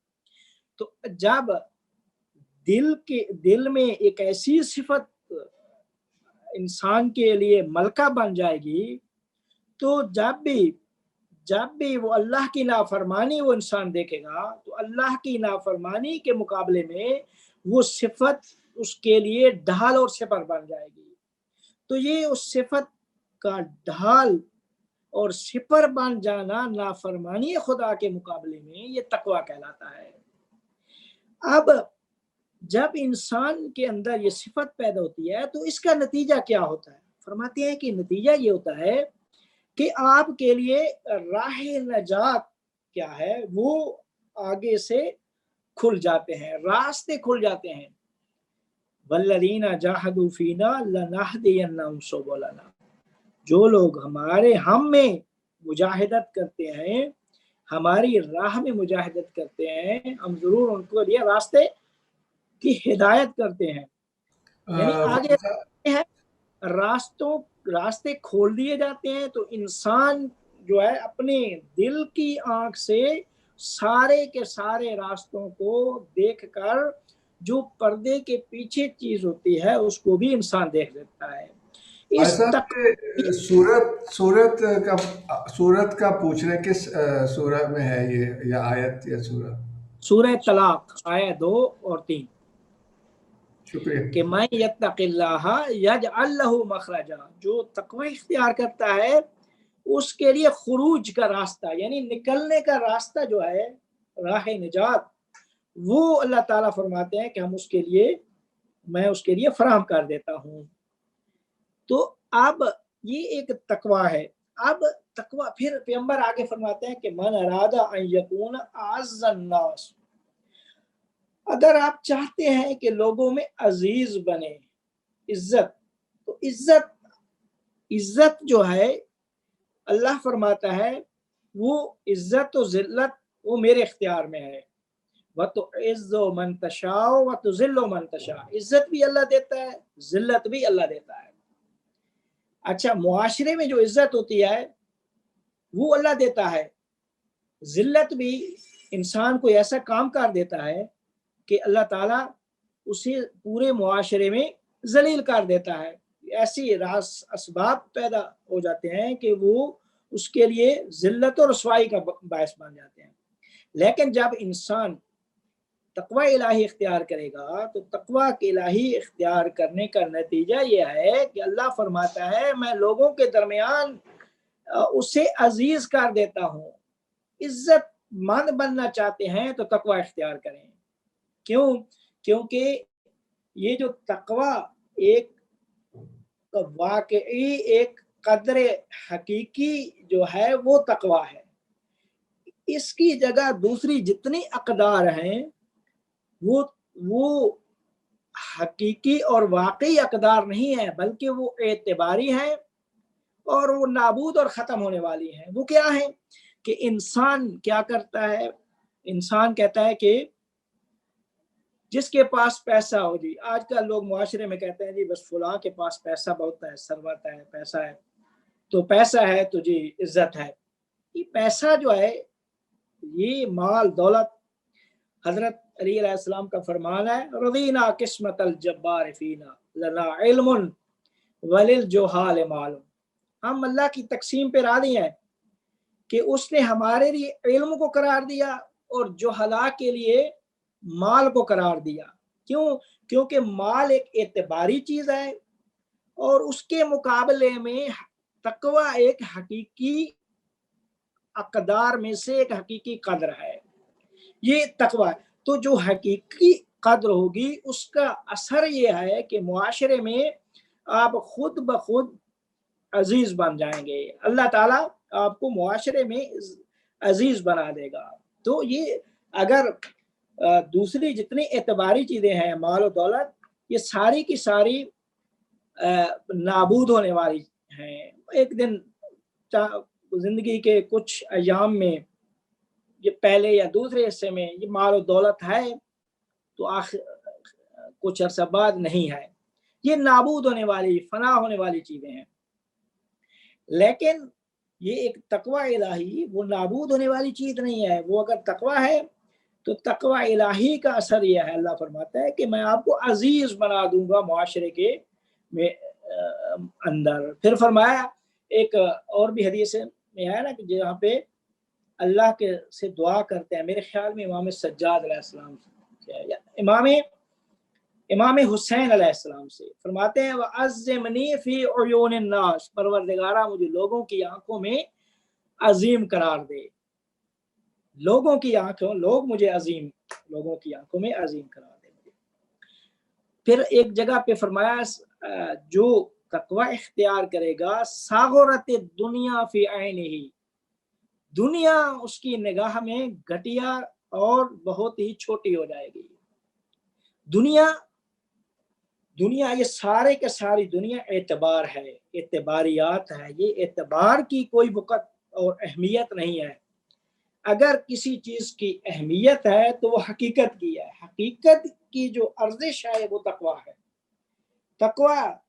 तो जब दिल में एक ऐसी सिफत इंसान के लिए मलका बन जाएगी तो जब भी वो अल्लाह की नाफरमानी वो इंसान देखेगा तो अल्लाह की नाफरमानी के मुकाबले में वो सिफत उसके लिए ढाल और सिपर बन जाएगी। तो ये उस सिफत का ढाल और सिपर बन जाना नाफरमानी खुदा के मुकाबले में ये तकवा कहलाता है। अब जब इंसान के अंदर ये सिफत पैदा होती है तो इसका नतीजा क्या होता है? फरमाते हैं कि नतीजा ये होता है कि आपके लिए राह नजात क्या है, वो आगे से खुल जाते हैं, रास्ते खुल जाते हैं। वल्लज़ीना जाहदू फीना लनहदियन्नहुम सुबुलना, जो लोग हम में मुजाहिदत करते हैं, हमारी राह में मुजाहिदत करते हैं, हम जरूर उनको लिए रास्ते की हिदायत करते हैं। यानी आगे है रास्ते खोल दिए जाते हैं तो इंसान जो है अपने दिल की आंख से सारे के सारे रास्तों को देखकर जो पर्दे के पीछे चीज होती है उसको भी इंसान देख लेता है। इस सूरत का पूछ रहे किस सूरत में है ये, या आयत या सूरत? सूरह तलाक आयत 2 और 3। शुक्रिया। कि मैं यत्तक़िल्लाह यजअल लहू मखरजा, जो तकवा इख्तियार करता है उसके लिए खुरूज का रास्ता यानी निकलने का रास्ता जो है, राह निजात, वो अल्लाह ताला फरमाते हैं कि मैं उसके लिए फराहम कर देता हूँ। तो अब ये एक तकवा है। अब तकवा फिर पैगंबर आगे फरमाते हैं कि मन अरादा अन यकून अअज़्ज़न नास, अगर आप चाहते हैं कि लोगों में अजीज बने, इज्जत, तो इज्जत जो है अल्लाह फरमाता है वो इज्जत और जिल्लत वो मेरे इख्तियार में है। व तो इज़्ज़ो मन तशा व तो जिल्लो मन तशा, इज्जत भी अल्लाह देता है, जिल्लत भी अल्लाह देता है। अच्छा, मुआशरे में जो इज्जत होती है वो अल्लाह देता है। जिल्लत भी इंसान को ऐसा काम कर देता है कि अल्लाह ताला उसे पूरे मुआशरे में जलील कर देता है। ऐसी असबाब पैदा हो जाते हैं कि वो उसके लिए जिल्लत और रसवाई का बायस बन जाते हैं। लेकिन जब इंसान तकवा इलाही इख्तियार करेगा तो तकवा इलाही इख्तियार करने का नतीजा ये है कि अल्लाह फरमाता है मैं लोगों के दरमियान उसे अजीज कर देता हूँ। इज्जत मंद बनना चाहते हैं तो तकवा इख्तियार करें। क्यों? क्योंकि ये जो तकवा एक वाकई एक कदर हकीकी जो है वो तकवा है। इसकी जगह दूसरी जितनी अकदार हैं वो हकीकी और वाकई अकदार नहीं है, बल्कि वो एतबारी है और वो नाबूद और ख़त्म होने वाली हैं। वो क्या है कि इंसान क्या करता है, इंसान कहता है कि जिसके पास पैसा हो जी, आजकल लोग मुआशरे में कहते हैं जी बस फलां के पास पैसा बहुत है, सरवत है, पैसा है, तो पैसा है तो जी इज्जत है। ये पैसा जो है ये माल दौलत, हजरत अली अलैहिस्सलाम का फरमान है रदीना किस्मत अल जब्बार फीना लना इल्मुन वलिल जोहाल मालूम। हम अल्लाह की तकसीम पे राज़ी हैं कि उसने हमारे लिए इल्म को करार दिया और जोहला के लिए माल को करार दिया। क्यों? क्योंकि माल एक एतबारी चीज है और उसके मुकाबले में तकवा एक हकीकी अकदार में से एक हकीकी कदर है। ये तकवा, तो जो हकीकी कदर होगी उसका असर ये है कि मुआशरे में आप खुद ब खुद अजीज बन जाएंगे। अल्लाह ताला आपको मुआशरे में अजीज बना देगा। तो ये अगर दूसरी जितनी एतबारी चीज़ें हैं, माल और दौलत, ये सारी की सारी नाबूद होने वाली हैं। एक दिन ज़िंदगी के कुछ अयाम में, ये पहले या दूसरे हिस्से में ये माल और दौलत है तो आखिर कुछ अरसा बाद नहीं है। ये नाबूद होने वाली, फना होने वाली चीज़ें हैं। लेकिन ये एक तकवा इलाही वो नाबूद होने वाली चीज़ नहीं है। वो अगर तकवा है तो तकवा इलाही का असर यह है, अल्लाह फरमाता है कि मैं आपको अजीज बना दूंगा मुआशरे के में अंदर। फिर फरमाया एक और भी हदीस में आया ना कि जहाँ पे अल्लाह के से दुआ करते हैं, मेरे ख्याल में इमाम सज्जाद अलैहिस्सलाम से या इमाम हुसैन अलैहिस्सलाम से, फरमाते हैं वअज़्ज़िमनी फी उयून अन्नास, परवरदिगारा मुझे लोगों की आंखों में अजीम करार दे। लोगों की आंखों, लोग मुझे अजीम, लोगों की आंखों में अजीम करार दे मुझे। फिर एक जगह पे फरमाया जो तकवा इख्तियार करेगा सागरत दुनिया फी ऐनिही, दुनिया उसकी निगाह में घटिया और बहुत ही छोटी हो जाएगी। दुनिया ये सारे के सारी दुनिया एतबार है, एतबारियात है। ये एतबार की कोई वक़्त और अहमियत नहीं है। अगर किसी चीज की अहमियत है तो वो हकीकत की है। हकीकत की जो अर्जिश है वो तकवा है। तकवा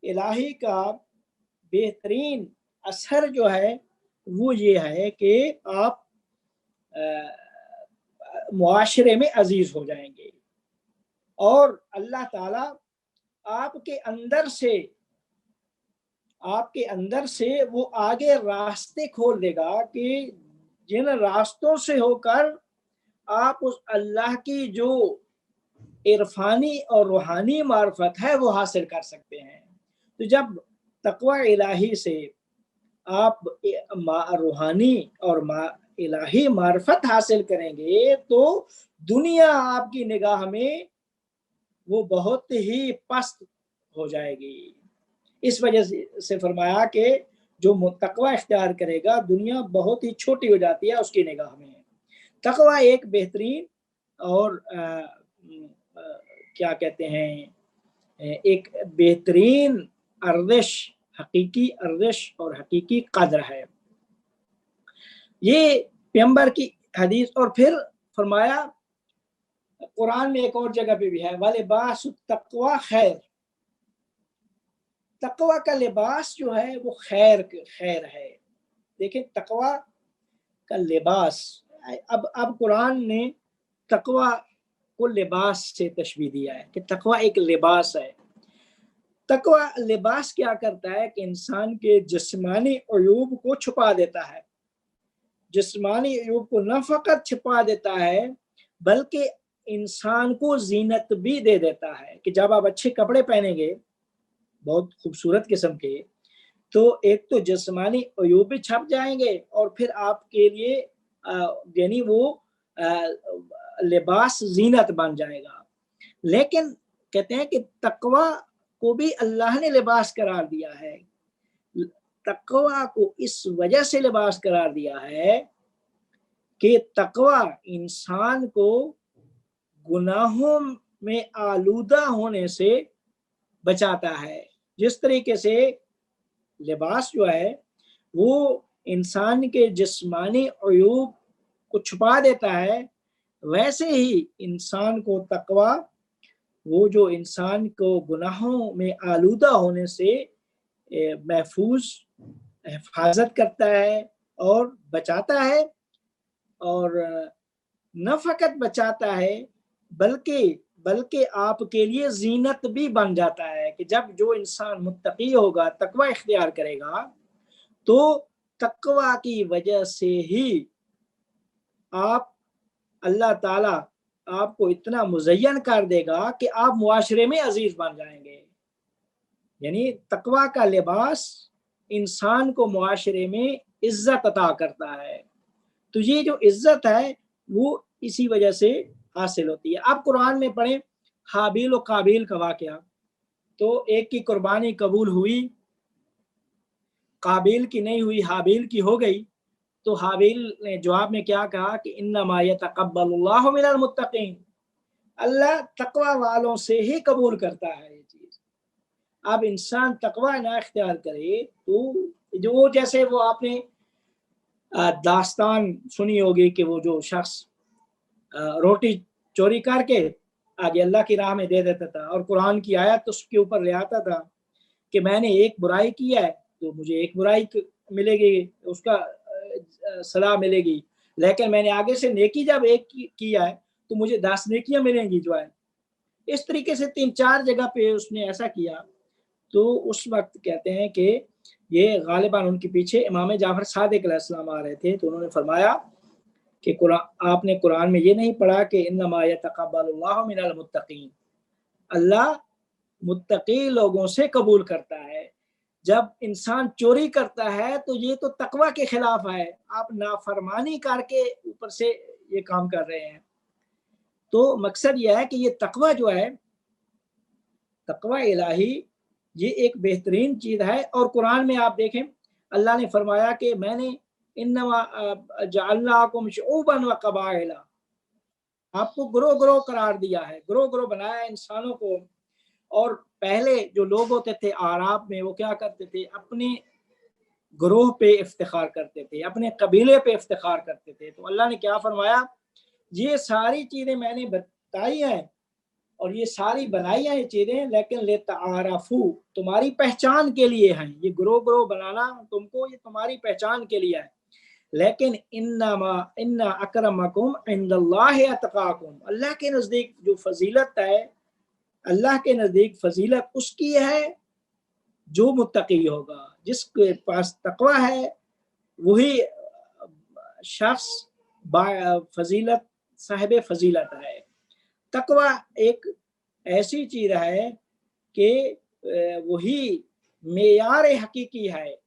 इलाही का बेहतरीन असर जो है वो ये है कि आप मुआशरे में अजीज हो जाएंगे और अल्लाह ताला आपके अंदर से वो आगे रास्ते खोल देगा कि जिन रास्तों से होकर आप उस अल्लाह की जो इरफानी और रूहानी मार्फत है वो हासिल कर सकते हैं। तो जब तकवा इलाही से आप रूहानी और इलाही मार्फत हासिल करेंगे तो दुनिया आपकी निगाह में वो बहुत ही पस्त हो जाएगी। इस वजह से फरमाया कि जो तकवा इख्तियार करेगा दुनिया बहुत ही छोटी हो जाती है उसकी निगाह में। तकवा एक बेहतरीन और क्या कहते हैं, एक बेहतरीन अर्जिश, हकीकी अर्जिश और हकीकी कदर है। ये पैगंबर की हदीस। और फिर फरमाया कुरान में एक और जगह पे भी है वलिबासु तक़वा खैर, तकवा का लिबास जो है वो खैर है। देखें तकवा का लिबास, अब कुरान ने तकवा को लिबास से तशबीह दिया है कि तकवा एक लिबास है। तकवा लिबास क्या करता है कि इंसान के जिस्मानी अयूब को छुपा देता है। जिस्मानी अयूब को न फकत छुपा देता है बल्कि इंसान को जीनत भी दे देता है कि जब आप अच्छे कपड़े पहनेंगे बहुत खूबसूरत किस्म के, तो एक तो जिस्मानी अयूब भी छप जाएंगे और फिर आपके लिए यानी वो लिबास जीनत बन जाएगा। लेकिन कहते हैं कि तकवा को भी अल्लाह ने लिबास करार दिया है। तकवा को इस वजह से लिबास करार दिया है कि तकवा इंसान को गुनाहों में आलूदा होने से बचाता है। जिस तरीके से लिबास जो है वो इंसान के जिस्मानी अयूब को छुपा देता है, वैसे ही इंसान को तकवा वो जो इंसान को गुनाहों में आलूदा होने से महफूज हिफाजत करता है और बचाता है। और न फकत बचाता है बल्कि आपके लिए जीनत भी बन जाता है कि जब जो इंसान मुत्तकी होगा, तकवा इख्तियार करेगा, तो तकवा की वजह से ही आप अल्लाह ताला आपको इतना मुज़य्यन कर देगा कि आप मुआशरे में अजीज बन जाएंगे। यानी तकवा का लिबास इंसान को मुआशरे में इज्जत अता करता है। तो ये जो इज्जत है वो इसी वजह से हासिल होती है। आप कुरान में पढ़ें हाबिल और काबिल का वाक़या, तो एक की कुर्बानी कबूल हुई, काबिल की नहीं हुई, हाबिल की हो गई। तो हाबिल ने जवाब में क्या कहा कि इन्नमा यतक़ब्बलुल्लाहु मिनल मुत्तक़ीन, अल्लाह तकवा वालों से ही कबूल करता है ये चीज़। अब इंसान तकवा ना इख्तियार करे तो जो जैसे वो आपने दास्तान सुनी होगी कि वो जो शख्स रोटी चोरी करके आगे अल्लाह की राह में दे देता था और कुरान की आयत उसके ऊपर ले आता था कि मैंने एक बुराई की है तो मुझे एक बुराई मिलेगी, उसका सलाह मिलेगी, लेकिन मैंने आगे से नेकी जब एक किया है तो मुझे 10 नेकियां मिलेंगी जो है। इस तरीके से 3-4 जगह पे उसने ऐसा किया। तो उस वक्त कहते हैं कि ये गालिबान उनके पीछे इमाम जाफर सादिक अलैहिस्सलाम आ रहे थे, तो उन्होंने फरमाया कि आपने कुरान में ये नहीं पढ़ा कि इन्नमा यतक़ब्बलुल्लाहु मिनल मुत्तक़ीन, अल्लाह मुत्तकी लोगों से कबूल करता है। जब इंसान चोरी करता है तो ये तो तकवा के खिलाफ है, आप नाफरमानी करके ऊपर से ये काम कर रहे हैं। तो मकसद यह है कि ये तकवा जो है, तकवा इलाही, ये एक बेहतरीन चीज़ है। और कुरान में आप देखें अल्लाह ने फरमाया कि मैंने इन्नमा जअलनाकुम शुऊबन व क़बाइला, आपको ग्रोह ग्रोह करार दिया है, ग्रोह ग्रोह बनाया इंसानों को। और पहले जो लोग होते थे आराब में, वो क्या करते थे, अपने ग्रोह पे इफ्तिखार करते थे, अपने कबीले पे इफ्तिखार करते थे। तो अल्लाह ने क्या फरमाया, ये सारी चीज़ें मैंने बताई हैं और ये सारी बनाई हैं ये चीज़ें, लेकिन लिताअरफू, तुम्हारी पहचान के लिए हैं। ये ग्रोह ग्रोह बनाना तुमको, ये तुम्हारी पहचान के लिए है। लेकिन इन्ना अकरमकुम इंदल्लाहि अतकाकुम, अल्लाह के नज़दीक जो फजीलत है, अल्लाह के नज़दीक फजीलत उसकी है जो मुत्तकी होगा। जिसके पास तकवा है वही शख्स फजीलत, साहिब फजीलत है। तकवा एक ऐसी चीज़ है कि वही मेयार हकीकी है।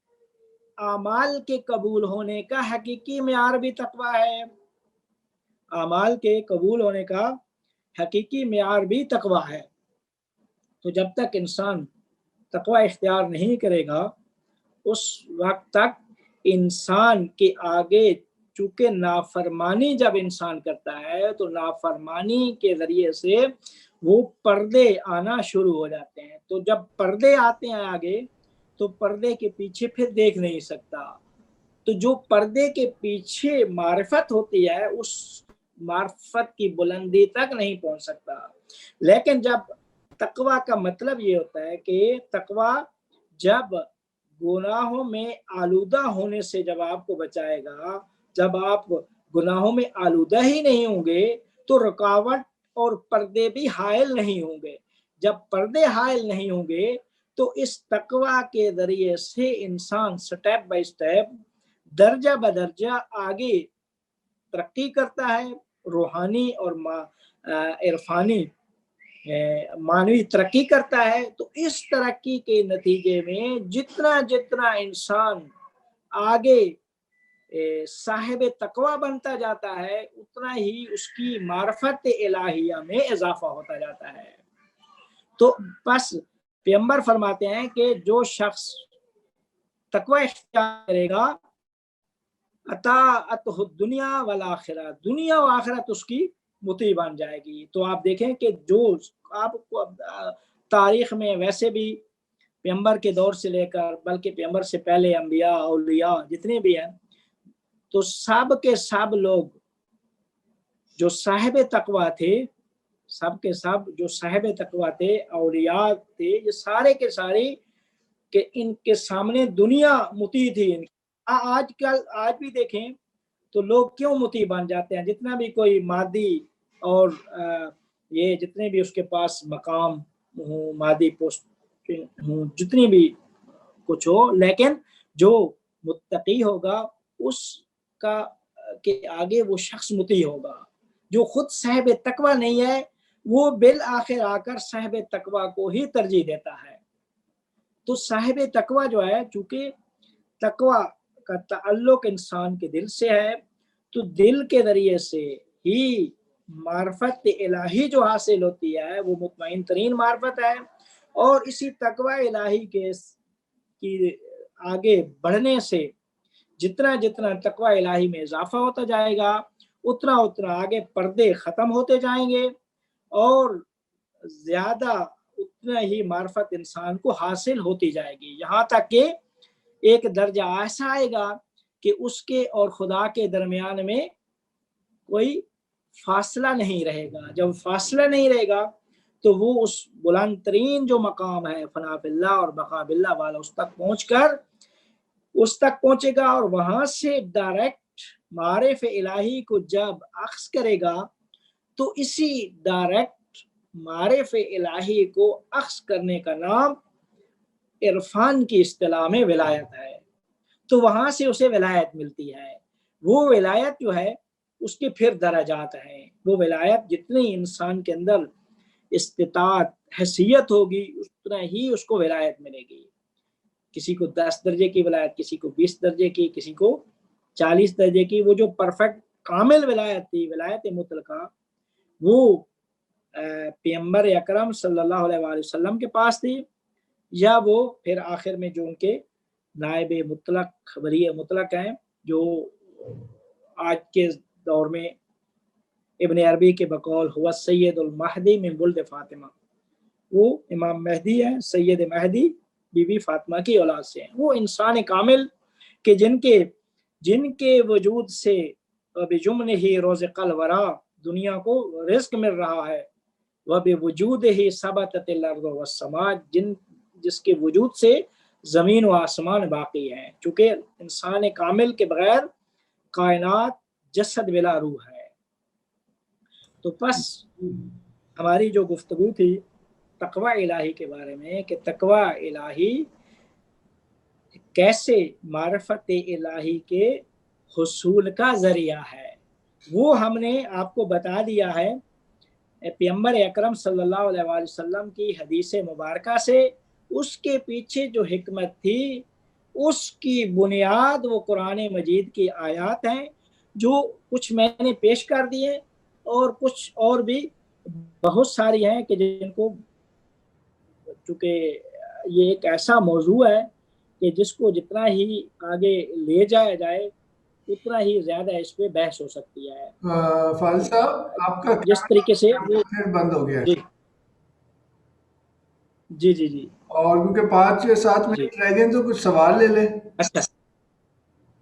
आमाल के कबूल होने का हकीकी मेयार भी तकवा है, आमाल के कबूल होने का हकीकी मेयार भी तकवा है। तो जब तक इंसान तकवा इख्तियार नहीं करेगा उस वक्त तक इंसान के आगे, चूँकि नाफरमानी जब इंसान करता है तो नाफरमानी के ज़रिए से वो पर्दे आना शुरू हो जाते हैं। तो जब पर्दे आते हैं आगे तो पर्दे के पीछे फिर देख नहीं सकता। तो जो पर्दे के पीछे मारिफत होती है उस मारिफत की बुलंदी तक नहीं पहुंच सकता। लेकिन जब तकवा का मतलब ये होता है कि तकवा जब गुनाहों में आलूदा होने से जब आपको बचाएगा, जब आप गुनाहों में आलूदा ही नहीं होंगे तो रुकावट और पर्दे भी हायल नहीं होंगे। जब पर्दे हायल नहीं होंगे तो इस तकवा के जरिए से इंसान स्टेप बाय स्टेप, दर्जा बदर्जा आगे तरक्की करता है, रूहानी और इरफानी मानवी तरक्की करता है। तो इस तरक्की के नतीजे में जितना जितना इंसान आगे साहिब तकवा बनता जाता है, उतना ही उसकी मार्फत इलाहिया में इजाफा होता जाता है। तो बस पैगंबर फरमाते हैं कि जो शख्स तकवा इख्तियार करेगा, अताअतहु दुनिया वल आखिरा, दुनिया और आखिरत उसकी मुती बन जाएगी। तो आप देखें कि जो आपको तारीख में वैसे भी पैगंबर के दौर से लेकर बल्कि पैगंबर से पहले अंबिया औलिया जितने भी हैं, तो सब के सब लोग जो साहिब तकवा थे, सब के सब जो साहिब तकवा थे, औलिया थे, ये सारे के सारे कि इनके सामने दुनिया मुती थी। आजकल आज भी देखें तो लोग क्यों मुती बन जाते हैं, जितना भी कोई मादी और ये जितने भी उसके पास मकाम हो, मादी पोस्ट हो, जितनी भी कुछ हो, लेकिन जो मुत्तकी होगा उसका के आगे वो शख्स मुती होगा। जो खुद साहिब तकवा नहीं है वो बिल आखिर आकर साहिब तकवा को ही तरजीह देता है। तो साहिब तकवा जो है, चूंकि तकवा का ताल्लुक इंसान के दिल से है, तो दिल के जरिए से ही मार्फत इलाही जो हासिल होती है वो मुतमईन तरीन मार्फत है। और इसी तकवा इलाही के की आगे बढ़ने से जितना जितना तकवा इलाही में इजाफा होता जाएगा, उतना उतना आगे पर्दे खत्म होते जाएंगे और ज्यादा उतना ही मार्फत इंसान को हासिल होती जाएगी। यहाँ तक कि एक दर्जा ऐसा आएगा कि उसके और खुदा के दरमियान में कोई फासला नहीं रहेगा। जब फासला नहीं रहेगा तो वो उस बुलंद तरीन जो मकाम है फना बिल्लाह और बका बिल्लाह वाला, उस तक पहुंचेगा और वहां से डायरेक्ट मारिफ इलाही को जब अख्ज़ करेगा तो इसी डायरेक्ट मारिफ इलाही को अख्ज़ करने का नाम इरफान की इस्तिलाह में विलायत है। तो वहां से उसे विलायत मिलती है। वो विलायत जो है उसके फिर दराजात हैं। वो विलायत जितनी इंसान के अंदर इस्तिताअत हैसियत होगी उतना ही उसको विलायत मिलेगी। किसी को 10 दर्जे की विलायत, किसी को 20 दर्जे की, किसी को 40 दर्जे की। वो जो परफेक्ट कामिल विलायत थी, विलायत मुतलका, वो पैगंबर अकरम सल्लल्लाहु अलैहि वसल्लम के पास थी, या वो फिर आखिर में जो उनके नायब मुतलक खबरी मुतलक हैं, जो आज के दौर में इब्न अरबी के बकौल हुआ सैयदुल महदी मिन वुल्द फातिमा, वो इमाम महदी है, सैयद महदी बीबी फातिमा की औलाद से हैं। वो इंसान कामिल के जिनके वजूद से बिजुम्न ही रोज़ कल वरा दुनिया को रिस्क मिल रहा है, वह बेवजूद ही सबततिल अर्ज़ वस्समा, जिसके वजूद से ज़मीन व आसमान बाकी हैं। चूँकि इंसान कामिल के बगैर कायनात जसद बिला रूह है। तो बस हमारी जो गुफ्तगू थी तकवा इलाही के बारे में कि तकवा इलाही कैसे मारफत इलाही के हुसूल का ज़रिया है, वो हमने आपको बता दिया है पैगंबर अकरम सल्लल्लाहु अलैहि वसल्लम की हदीस मुबारका से। उसके पीछे जो हिकमत थी उसकी बुनियाद वो कुरान मजीद की आयत हैं, जो कुछ मैंने पेश कर दिए और कुछ और भी बहुत सारी हैं कि जिनको, चूँकि ये एक ऐसा मौजू है कि जिसको जितना ही आगे ले जाया जाए उतना ही ज्यादा इस पे बहस हो सकती है। फाजिल साहब, आपका जिस तरीके से वो फिर बंद हो गया। जी जी जी। और क्योंकि 5-7 मिनट रह गए तो कुछ सवाल ले लें।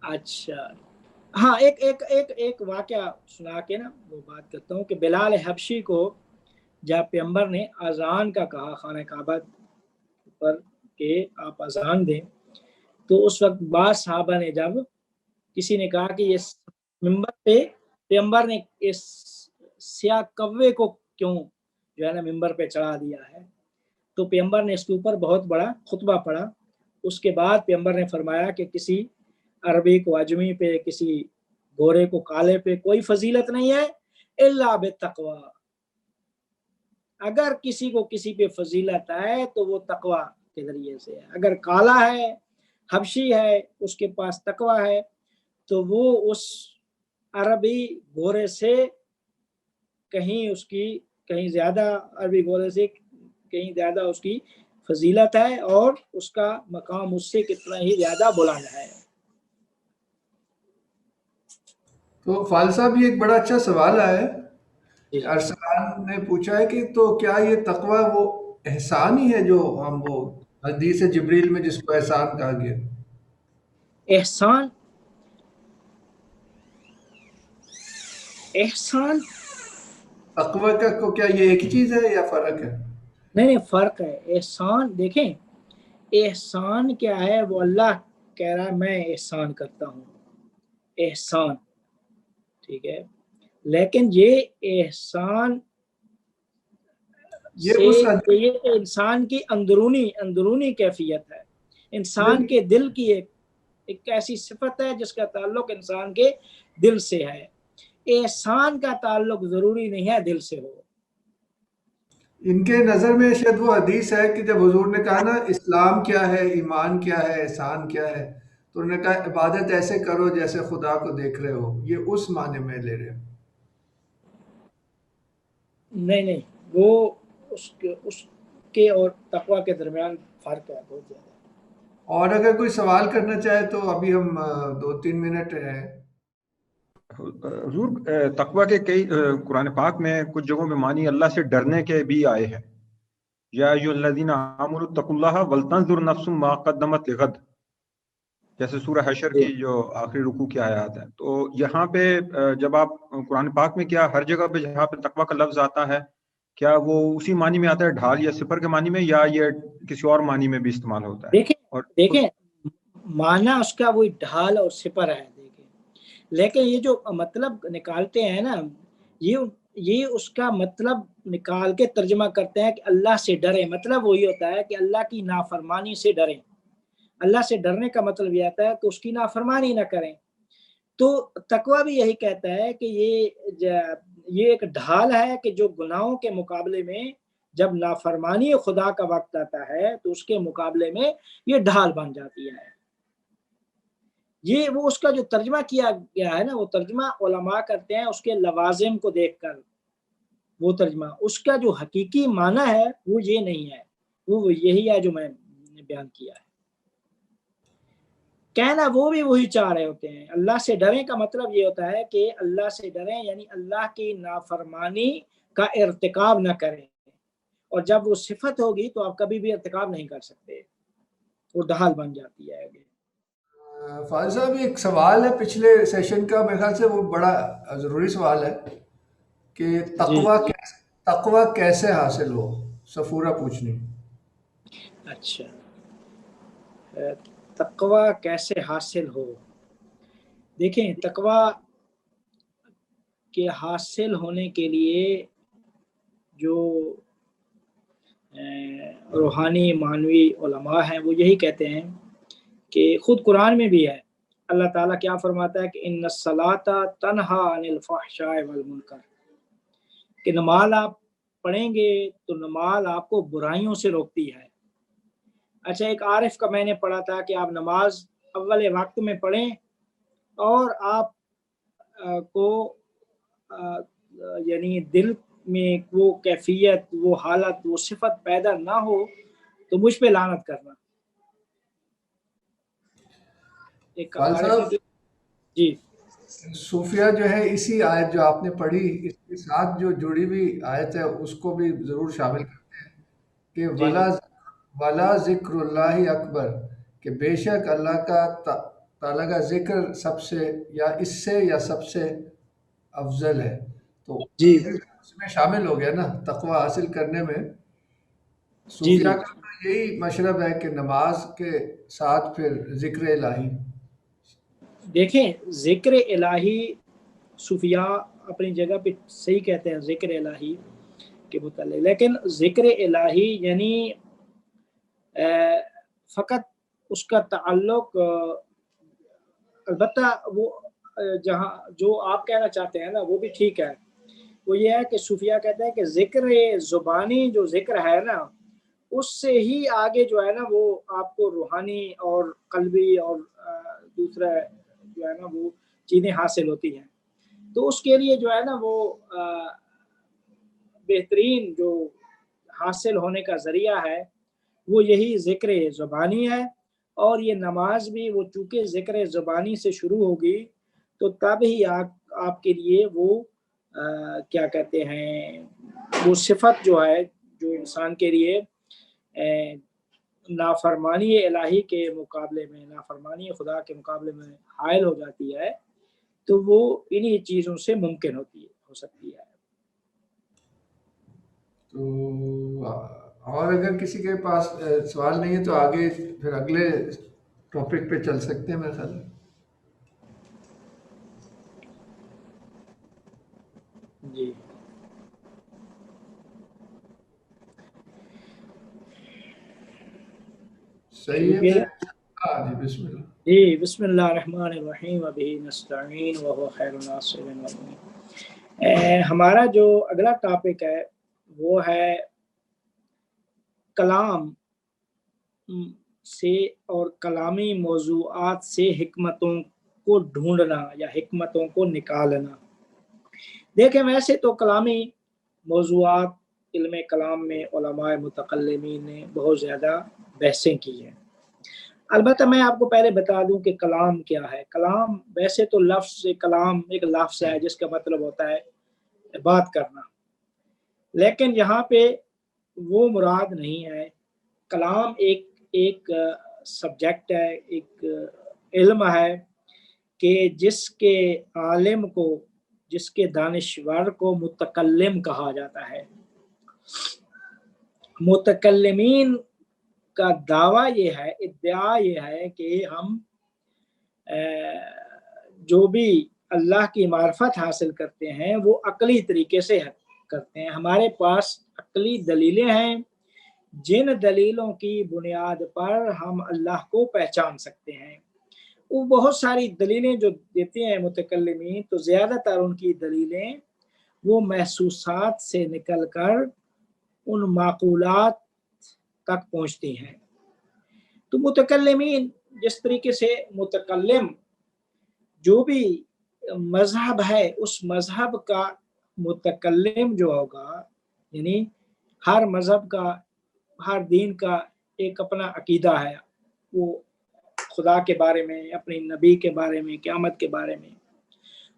अच्छा, हाँ, एक वाकया सुना के ना वो बात करता हूँ कि बिलाल हबशी को जब पैगंबर ने अजान का कहा खाना काबा पर कि आप अजान दें, तो उस वक्त बाद साहबा ने, जब किसी ने कहा कि ये मिंबर पे पैगंबर ने इस स्याह कव्वे को क्यों जो है ना मिंबर पे चढ़ा दिया है, तो पैगंबर ने इसके ऊपर बहुत बड़ा खुतबा पढ़ा। उसके बाद पैगंबर ने फरमाया कि किसी अरबी को अजमी पे, किसी गोरे को काले पे कोई फजीलत नहीं है इल्ला बित्तक़वा। अगर किसी को किसी पे फजीलत है तो वो तकवा के जरिए से है। अगर काला है, हबशी है, उसके पास तकवा है, तो वो उस अरबी गोरे से कहीं ज्यादा, अरबी गोरे से कहीं ज्यादा उसकी फजीलत है और उसका मकाम उससे कितना ही ज्यादा बुलंद है। तो फाल साहब ये एक बड़ा अच्छा सवाल आया है। अरसलान ने पूछा है कि तो क्या ये तकवा वो एहसान ही है जो हम वो हदीस जिब्रील में जिसको एहसान कहा गया? एहसान तकवा का को क्या ये एक ही चीज है या फर्क है? नहीं, फर्क है। एहसान देखें, एहसान क्या है, वो अल्लाह कह रहा है मैं एहसान करता हूँ, एहसान, ठीक है। लेकिन ये एहसान ये इंसान की अंदरूनी कैफियत है, इंसान के दिल की एक ऐसी सिफत है जिसका ताल्लुक इंसान के दिल से है। एहसान का ताल्लुक जरूरी नहीं है दिल से हो। इनके नज़र में शायद वो हदीस है कि जब हुजूर ने कहा ना इस्लाम क्या है, ईमान क्या है, एहसान क्या है, तो उन्होंने कहा इबादत ऐसे करो जैसे खुदा को देख रहे हो। ये उस माने में ले रहे हो? नहीं, वो उसके और तकवा के दरमियान फर्क है बहुत ज्यादा। और अगर कोई सवाल करना चाहे तो अभी हम 2-3 मिनट है। हुजूर, तकवा के कई कुरान पाक में कुछ जगहों में मानी अल्लाह से डरने के भी आए हैं। या अय्युहल्लज़ीना आमनू तक़ुल्लाह वलतंजुर नफ्सुम मा क़द्दमत लिग़द, जैसे सूरह हशर की जो आखिरी रुकू की आयत है। तो यहाँ पे जब आप कुरान पाक में क्या हर जगह पे जहाँ पे तकवा का लफ्ज आता है, क्या वो उसी मानी में आता है, ढाल या सिपर के मानी में, या ये किसी और मानी में भी इस्तेमाल होता है? देखें माना उसका वही ढाल और सिपर है, देखें। लेकिन ये जो मतलब निकालते हैं ना, ये उसका मतलब निकाल के तर्जमा करते हैं कि अल्लाह से डरे। मतलब वही होता है कि अल्लाह की नाफरमानी से डरें। अल्लाह से डरने का मतलब ये आता है कि उसकी नाफरमानी ना करें। तो तकवा भी यही कहता है कि ये एक ढाल है कि जो गुनाहों के मुकाबले में जब नाफरमानी खुदा का वक्त आता है तो उसके मुकाबले में ये ढाल बन जाती है। ये वो उसका जो तर्जमा किया गया है ना, वो तर्जमा उलमा करते हैं उसके लवाजिम को देखकर। वो तर्जमा उसका जो हकीकी माना है वो ये नहीं है, वो यही है जो मैंने बयान किया है। कहना वो भी वही चाह रहे होते हैं। अल्लाह से डरें का मतलब ये होता है कि अल्लाह से डरें यानी अल्लाह की नाफरमानी का इर्तिकाब न करें, और जब वो सिफत होगी तो आप कभी भी इर्तिकाब नहीं कर सकते, वो ढाल बन जाती है। फाज़िल साहब एक सवाल है पिछले सेशन का, मेरे ख्याल से वो बड़ा ज़रूरी सवाल है कि तकवा कैसे हासिल हो, सफूरा पूछनी। अच्छा, तकवा कैसे हासिल हो। देखें, तकवा के हासिल होने के लिए जो रूहानी मानवी उलमा हैं वो यही कहते हैं कि खुद कुरान में भी है, अल्लाह ताला क्या फरमाता है कि इन्नस्सलाता तन्हा अनिल फहशाए वल मुनकर, कि नमाज आप पढ़ेंगे तो नमाज आपको बुराइयों से रोकती है। अच्छा, एक आरिफ का मैंने पढ़ा था कि आप नमाज अव्वल वक्त में पढ़ें और आप को यानी दिल में वो कैफियत, वो हालत, वो सिफत पैदा ना हो तो मुझ पे लानत करना। एक आरिफ जी, सूफिया जो है इसी आयत जो आपने पढ़ी इसके साथ जो जुड़ी हुई आयत है उसको भी ज़रूर शामिल करते हैं कि वला ज़िक्रुल्लाहि अकबर, कि बेशक अल्लाह का ताला का जिक्र सबसे या इससे या सबसे अफजल है। तो जी उसमें शामिल हो गया ना तकवा हासिल करने में। सूफिया का यही मशरब है कि नमाज के साथ फिर जिक्र इलाही। देखें, जिक्र इलाही सूफिया अपनी जगह पे सही कहते हैं जिक्र इलाही के मुतालिक, लेकिन जिक्र इलाही यानी फ़कत उसका ताल्लुक अलबत्ता वो जहाँ जो आप कहना चाहते हैं ना वो भी ठीक है। वो ये है कि सूफिया कहते हैं कि जिक्र ज़ुबानी जो जिक्र है ना, उससे ही आगे जो है ना वो आपको रूहानी और कल्बी और दूसरा जो है ना वो चीज़ें हासिल होती हैं। तो उसके लिए जो है ना वो बेहतरीन जो हासिल होने का ज़रिया है वो यही ज़िक्र ज़ुबानी है। और ये नमाज भी वो चूँकि ज़िक्र ज़ुबानी से शुरू होगी तो तब ही आपके लिए वो क्या कहते हैं वो सिफत जो है जो इंसान के लिए नाफरमानी इलाही के मुकाबले में, नाफरमानी खुदा के मुकाबले में हायल हो जाती है, तो वो इन्हीं चीज़ों से मुमकिन हो सकती है। तो और अगर किसी के पास सवाल नहीं है तो आगे फिर अगले टॉपिक पे चल सकते हैं मेरे ख्याल। जी सही है फिर। जी बिस्मिल्लाह। जी बिस्मिल्लाहिर्रहमानिर्रहीम व बिही नस्तईन व हुवा खैरुन नासिरीन व मुईन। हमारा जो अगला टॉपिक है वो है कलाम से और कलामी मौज़ूआत से हिकमतों को ढूंढना या हिकमतों को निकालना। देखें, वैसे तो कलामी मौज़ूआत इल्म कलाम में उलमाए मुतकल्लिमीन ने बहुत ज़्यादा बहसें की हैं। अलबत्ता मैं आपको पहले बता दूं कि कलाम क्या है। कलाम वैसे तो लफ्ज़ कलाम एक लफ्ज़ है जिसका मतलब होता है बात करना, लेकिन यहाँ पे वो मुराद नहीं है। कलाम एक सब्जेक्ट है, एक इल्म है कि जिसके आलिम को, जिसके दानिश्वर को मुतकल्लिम कहा जाता है। मुतकल्लिमीन का दावा ये है, इद्दिआ ये है कि हम जो भी अल्लाह की मार्फत हासिल करते हैं वो अकली तरीके से करते हैं। हमारे पास अकली दलीलें हैं जिन दलीलों की बुनियाद पर हम अल्लाह को पहचान सकते हैं। वो बहुत सारी दलीलें जो देते हैं मुतकल्लिमीन, तो ज़्यादातर उनकी दलीलें वो महसूसात से निकलकर उन माकूलात तक पहुँचती हैं। तो मुतकल्लिमीन जिस तरीके से मुतकल्लिम जो भी मजहब है उस मजहब का मुतकल्लिम जो होगा, यानी हर मजहब का, हर दीन का एक अपना अकीदा है, वो खुदा के बारे में, अपने नबी के बारे में, क़यामत के बारे में।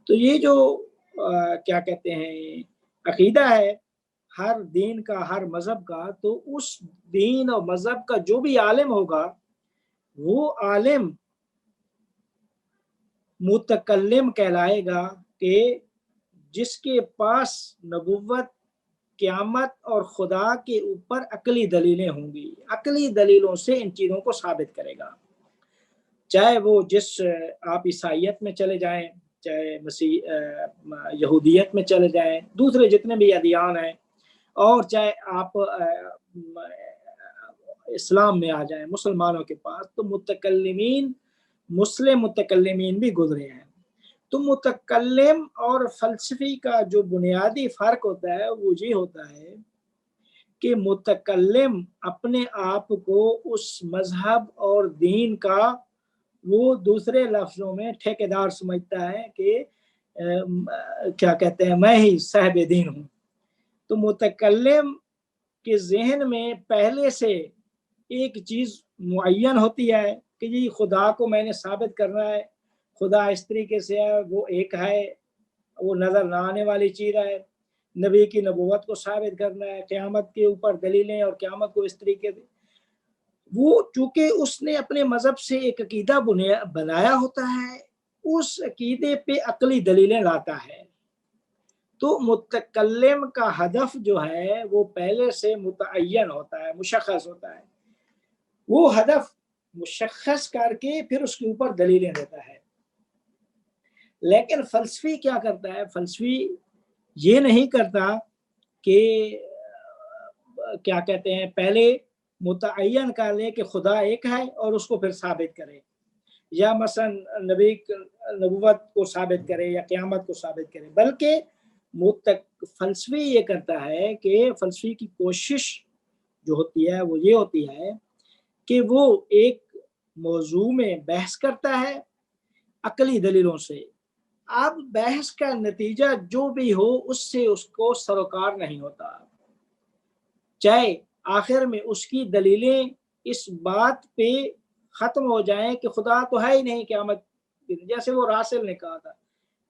तो ये जो क्या कहते हैं अकीदा है हर दीन का, हर मजहब का, तो उस दीन और मजहब का जो भी आलिम होगा वो आलिम मुतकल्लिम कहलाएगा कि जिसके पास नबुव्वत, क़यामत और खुदा के ऊपर अकली दलीलें होंगी। अकली दलीलों से इन चीज़ों को साबित करेगा। चाहे वो जिस आप ईसाइयत में चले जाएं, चाहे मसीह यहूदियत में चले जाएं, दूसरे जितने भी अदियान हैं, और चाहे आप इस्लाम में आ जाएं, मुसलमानों के पास, तो मुतकल्लिमीन, मुस्लिम मुतकल्लिमीन भी गुजरे हैं। तो मुतकल्लिम और फलसफी का जो बुनियादी फ़र्क होता है वो ये होता है कि मुतकल्लिम अपने आप को उस मजहब और दीन का वो दूसरे लफ्ज़ों में ठेकेदार समझता है कि क्या कहते हैं, मैं ही साहिब दीन हूँ। तो मुतकल्लिम के ज़हन में पहले से एक चीज़ मुअय्यन होती है कि जी खुदा को मैंने साबित करना है, खुदा इस तरीके से है, वो एक है, वो नज़र ना आने वाली चीज़ है। नबी की नबूवत को साबित करना है, क़यामत के ऊपर दलीलें और क़यामत को इस तरीके से। वो चूँकि उसने अपने मज़हब से एक अकीदा बनाया होता है, उस अकीदे पे अकली दलीलें लाता है। तो मुतकल्लिम का हदफ जो है वो पहले से मुतअय्यन होता है, मुशख़्ख़स होता है। वो हदफ मुशख्खस करके फिर उसके ऊपर दलीलें देता है। लेकिन फलसफी क्या करता है, फलसफी ये नहीं करता कि क्या कहते हैं पहले मुतअय्यन कर ले कि खुदा एक है और उसको फिर साबित करे, या मसलन नबूवत को साबित करे या क़यामत को साबित करे, बल्कि फलसफी ये करता है कि फलसफी की कोशिश जो होती है वो ये होती है कि वो एक मौजू में बहस करता है अकली दलीलों से। अब बहस का नतीजा जो भी हो उससे उसको सरोकार नहीं होता, चाहे आखिर में उसकी दलीलें इस बात पे ख़त्म हो जाएं कि खुदा तो है ही नहीं क़यामत। जैसे वो रासिल ने कहा था,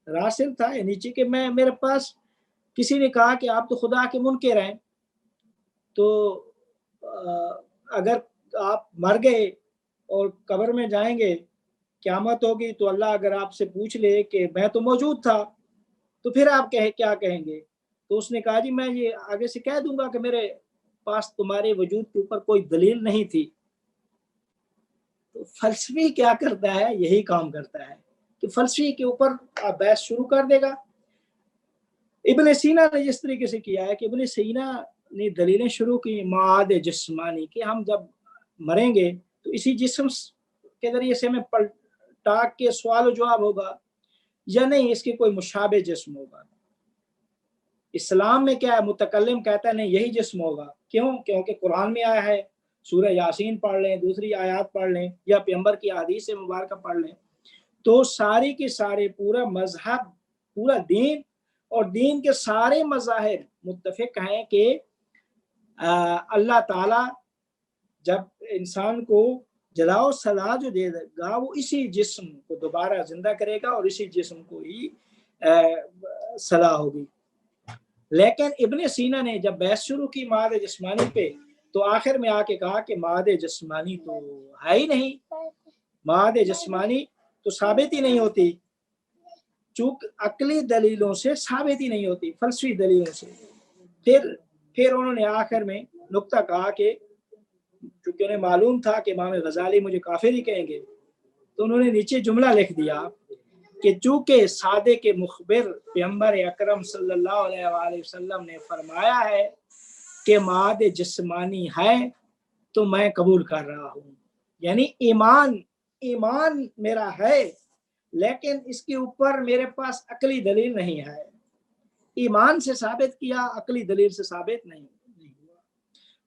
रासिल था नीचे के मैं मेरे पास किसी ने कहा कि आप तो खुदा के मुनकर हैं, तो अगर आप मर गए और कब्र में जाएंगे, क़यामत होगी, तो अल्लाह अगर आपसे पूछ ले कि मैं तो मौजूद था, तो फिर आप क्या कहेंगे? तो उसने कहा जी मैं ये आगे से कह दूंगा कि मेरे पास तुम्हारे वजूद के ऊपर कोई दलील नहीं थी। तो फलसफी क्या करता है, यही काम करता है कि फलसफी के ऊपर बहस शुरू कर देगा। इब्न सीना ने जिस तरीके से किया है कि इब्न सीना ने दलीलें शुरू की माद जिस्मानी, कि हम जब मरेंगे तो इसी जिस्म के जरिए से हमें पलटा के सवाल जवाब होगा, या नहीं इसके कोई मुशाबे जिस्म होगा। इस्लाम में क्या है, मुतकल्लिम कहता है नहीं यही जिस्म होगा। क्यों? क्योंकि कुरान में आया है, सूरह यासीन पढ़ लें, दूसरी आयत पढ़ लें, या पैगंबर की हदीस मुबारक पढ़ लें, तो सारी के सारे पूरा मजहब, पूरा दीन और दीन के सारे मज़ाहिर मुत्तफिक हैं कि अल्लाह ताला जब इंसान को जलाओ सला जो दे देगा, वो इसी जिस्म को दोबारा जिंदा करेगा और इसी जिस्म को ही सला होगी। लेकिन इब्न सीना ने जब बहस शुरू की माद जिस्मानी पे, तो आखिर में आके कहा कि माद जिस्मानी तो है ही नहीं, माद जिस्मानी तो साबित ही नहीं होती, चूंकि अकली दलीलों से साबित ही नहीं होती, फलसफी दलीलों से। फिर उन्होंने आखिर में नुक्ता कहा कि चूंकि उन्हें मालूम था कि इमाम गजाली मुझे काफिर ही कहेंगे, तो उन्होंने नीचे जुमला लिख दिया कि चूंकि सादे के मुखबिर पैगंबर अकरम सल्लल्लाहु अलैहि वसल्लम ने फरमाया है कि माद जिस्मानी है, तो मैं कबूल कर रहा हूँ। यानी ईमान मेरा है, लेकिन इसके ऊपर मेरे पास अकली दलील नहीं है। ईमान से साबित किया, अकली दलील से साबित नहीं हुआ।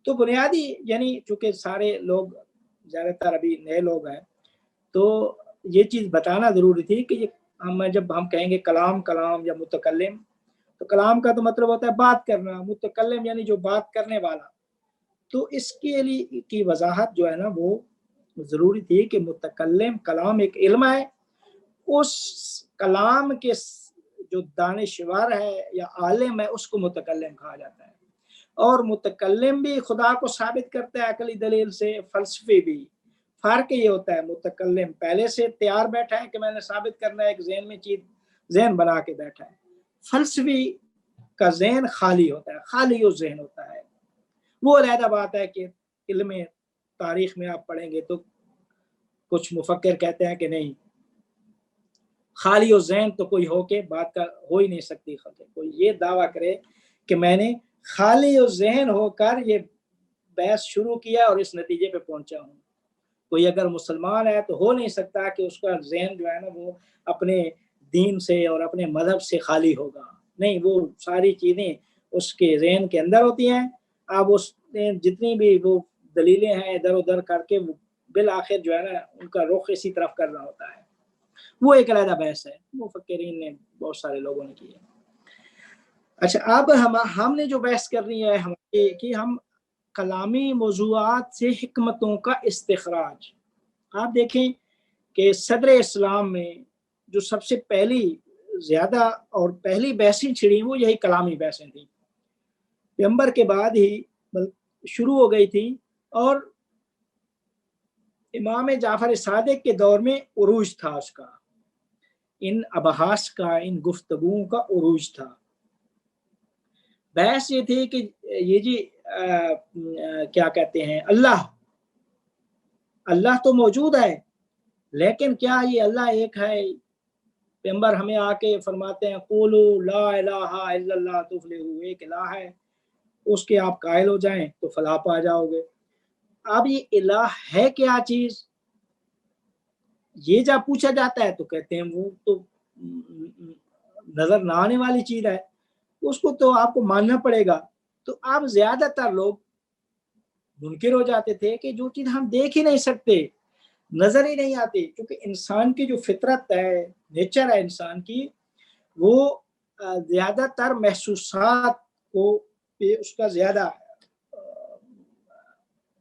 तो बुनियादी यानी चूंकि सारे लोग ज़्यादातर अभी नए लोग हैं, तो ये चीज़ बताना ज़रूरी थी कि ये जब हम कहेंगे कलाम या मुतकल्लिम, तो कलाम का तो मतलब होता है बात करना, मुतकल्लिम यानी जो बात करने वाला। तो इसके लिए की वजाहत जो है ना वो ज़रूरी थी कि मुतकल्लिम कलाम एक इल्म है, उस कलाम के जो दानिशवर है या आलिम है उसको मुतकल्लिम कहा जाता है। और मुतकल्लिम भी खुदा को साबित करता है अकली दलील से, फलसफी भी। फर्क ये होता है, मुतकल्लिम पहले से तैयार बैठा है कि मैंने साबित करना है, एक ज़हन में चीज ज़हन बना के बैठा है। फलसफी का ज़हन खाली होता है, खाली वो ज़हन होता है। वो अलहदा बात है कि इल्म तारीख में आप पढ़ेंगे तो कुछ मुफक्किर कहते हैं कि नहीं, खाली और ज़हन तो कोई हो के बात का हो ही नहीं सकती। कोई ये दावा करे कि मैंने खाली और ज़हन होकर ये बहस शुरू किया और इस नतीजे पे पहुंचा हूँ, कोई अगर मुसलमान है तो हो नहीं सकता कि उसका ज़हन जो है ना वो अपने दीन से और अपने मजहब से खाली होगा। नहीं, वो सारी चीज़ें उसके ज़हन के अंदर होती हैं। अब उसने जितनी भी वो दलीलें हैं इधर उधर करके बिल आखिर जो है ना उनका रुख इसी तरफ करना होता है। वो एक अलग बहस है, मुफक्किरीन ने बहुत सारे लोगों ने की है। अच्छा, अब हमने जो बहस करनी है हमारी कि हम कलामी मौज़ूआत से हिकमतों का इस्तिखराज। आप देखें कि सदर इस्लाम में जो सबसे पहली ज़्यादा और पहली बहसें छिड़ी वो यही कलामी बहसें थी, पैगंबर के बाद ही शुरू हो गई थी, और इमाम जाफर सादिक के दौर में उरूज था उसका, इन अबहास का, इन गुफ्तगुओं का उरूज था। बहस ये थी कि ये जी क्या कहते हैं, अल्लाह तो मौजूद है, लेकिन क्या ये अल्लाह एक है? पैगंबर हमें आके फरमाते हैं क़ुलू ला इलाहा इल्लल्लाह तुफ़्लिहू, एक इलाह है, उसके आप कायल हो जाएं तो फलाह पा जाओगे। अब ये इलाह है क्या चीज, ये जब पूछा जाता है तो कहते हैं वो तो नजर ना आने वाली चीज है, उसको तो आपको मानना पड़ेगा। तो अब ज्यादातर लोग मुनकिर हो जाते थे कि जो चीज हम देख ही नहीं सकते, नजर ही नहीं आती, क्योंकि इंसान की जो फितरत है, नेचर है इंसान की, वो ज्यादातर महसूसात को पे उसका ज्यादा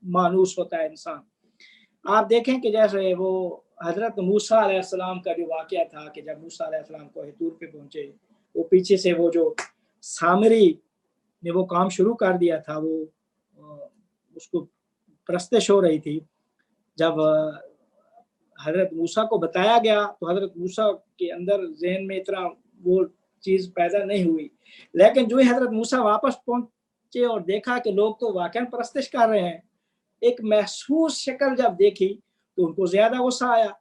मानूस होता है इंसान। आप देखें कि जैसे वो हजरत मूसा अलैहिस्सलाम का जो वाक़या था कि जब मूसा अलैहिस्सलाम कोहे तूर पे पहुंचे, वो पीछे से वो जो सामरी ने वो काम शुरू कर दिया था, वो उसको परस्तिश हो रही थी। जब हजरत मूसा को बताया गया तो हजरत मूसा के अंदर जहन में इतना वो चीज़ पैदा नहीं हुई, लेकिन जो ही हजरत मूसा वापस पहुंचे और देखा कि लोग तो वाकई परस्तिश कर रहे हैं, एक महसूस शक्ल जब देखी तो उनको ज्यादा गुस्सा आया।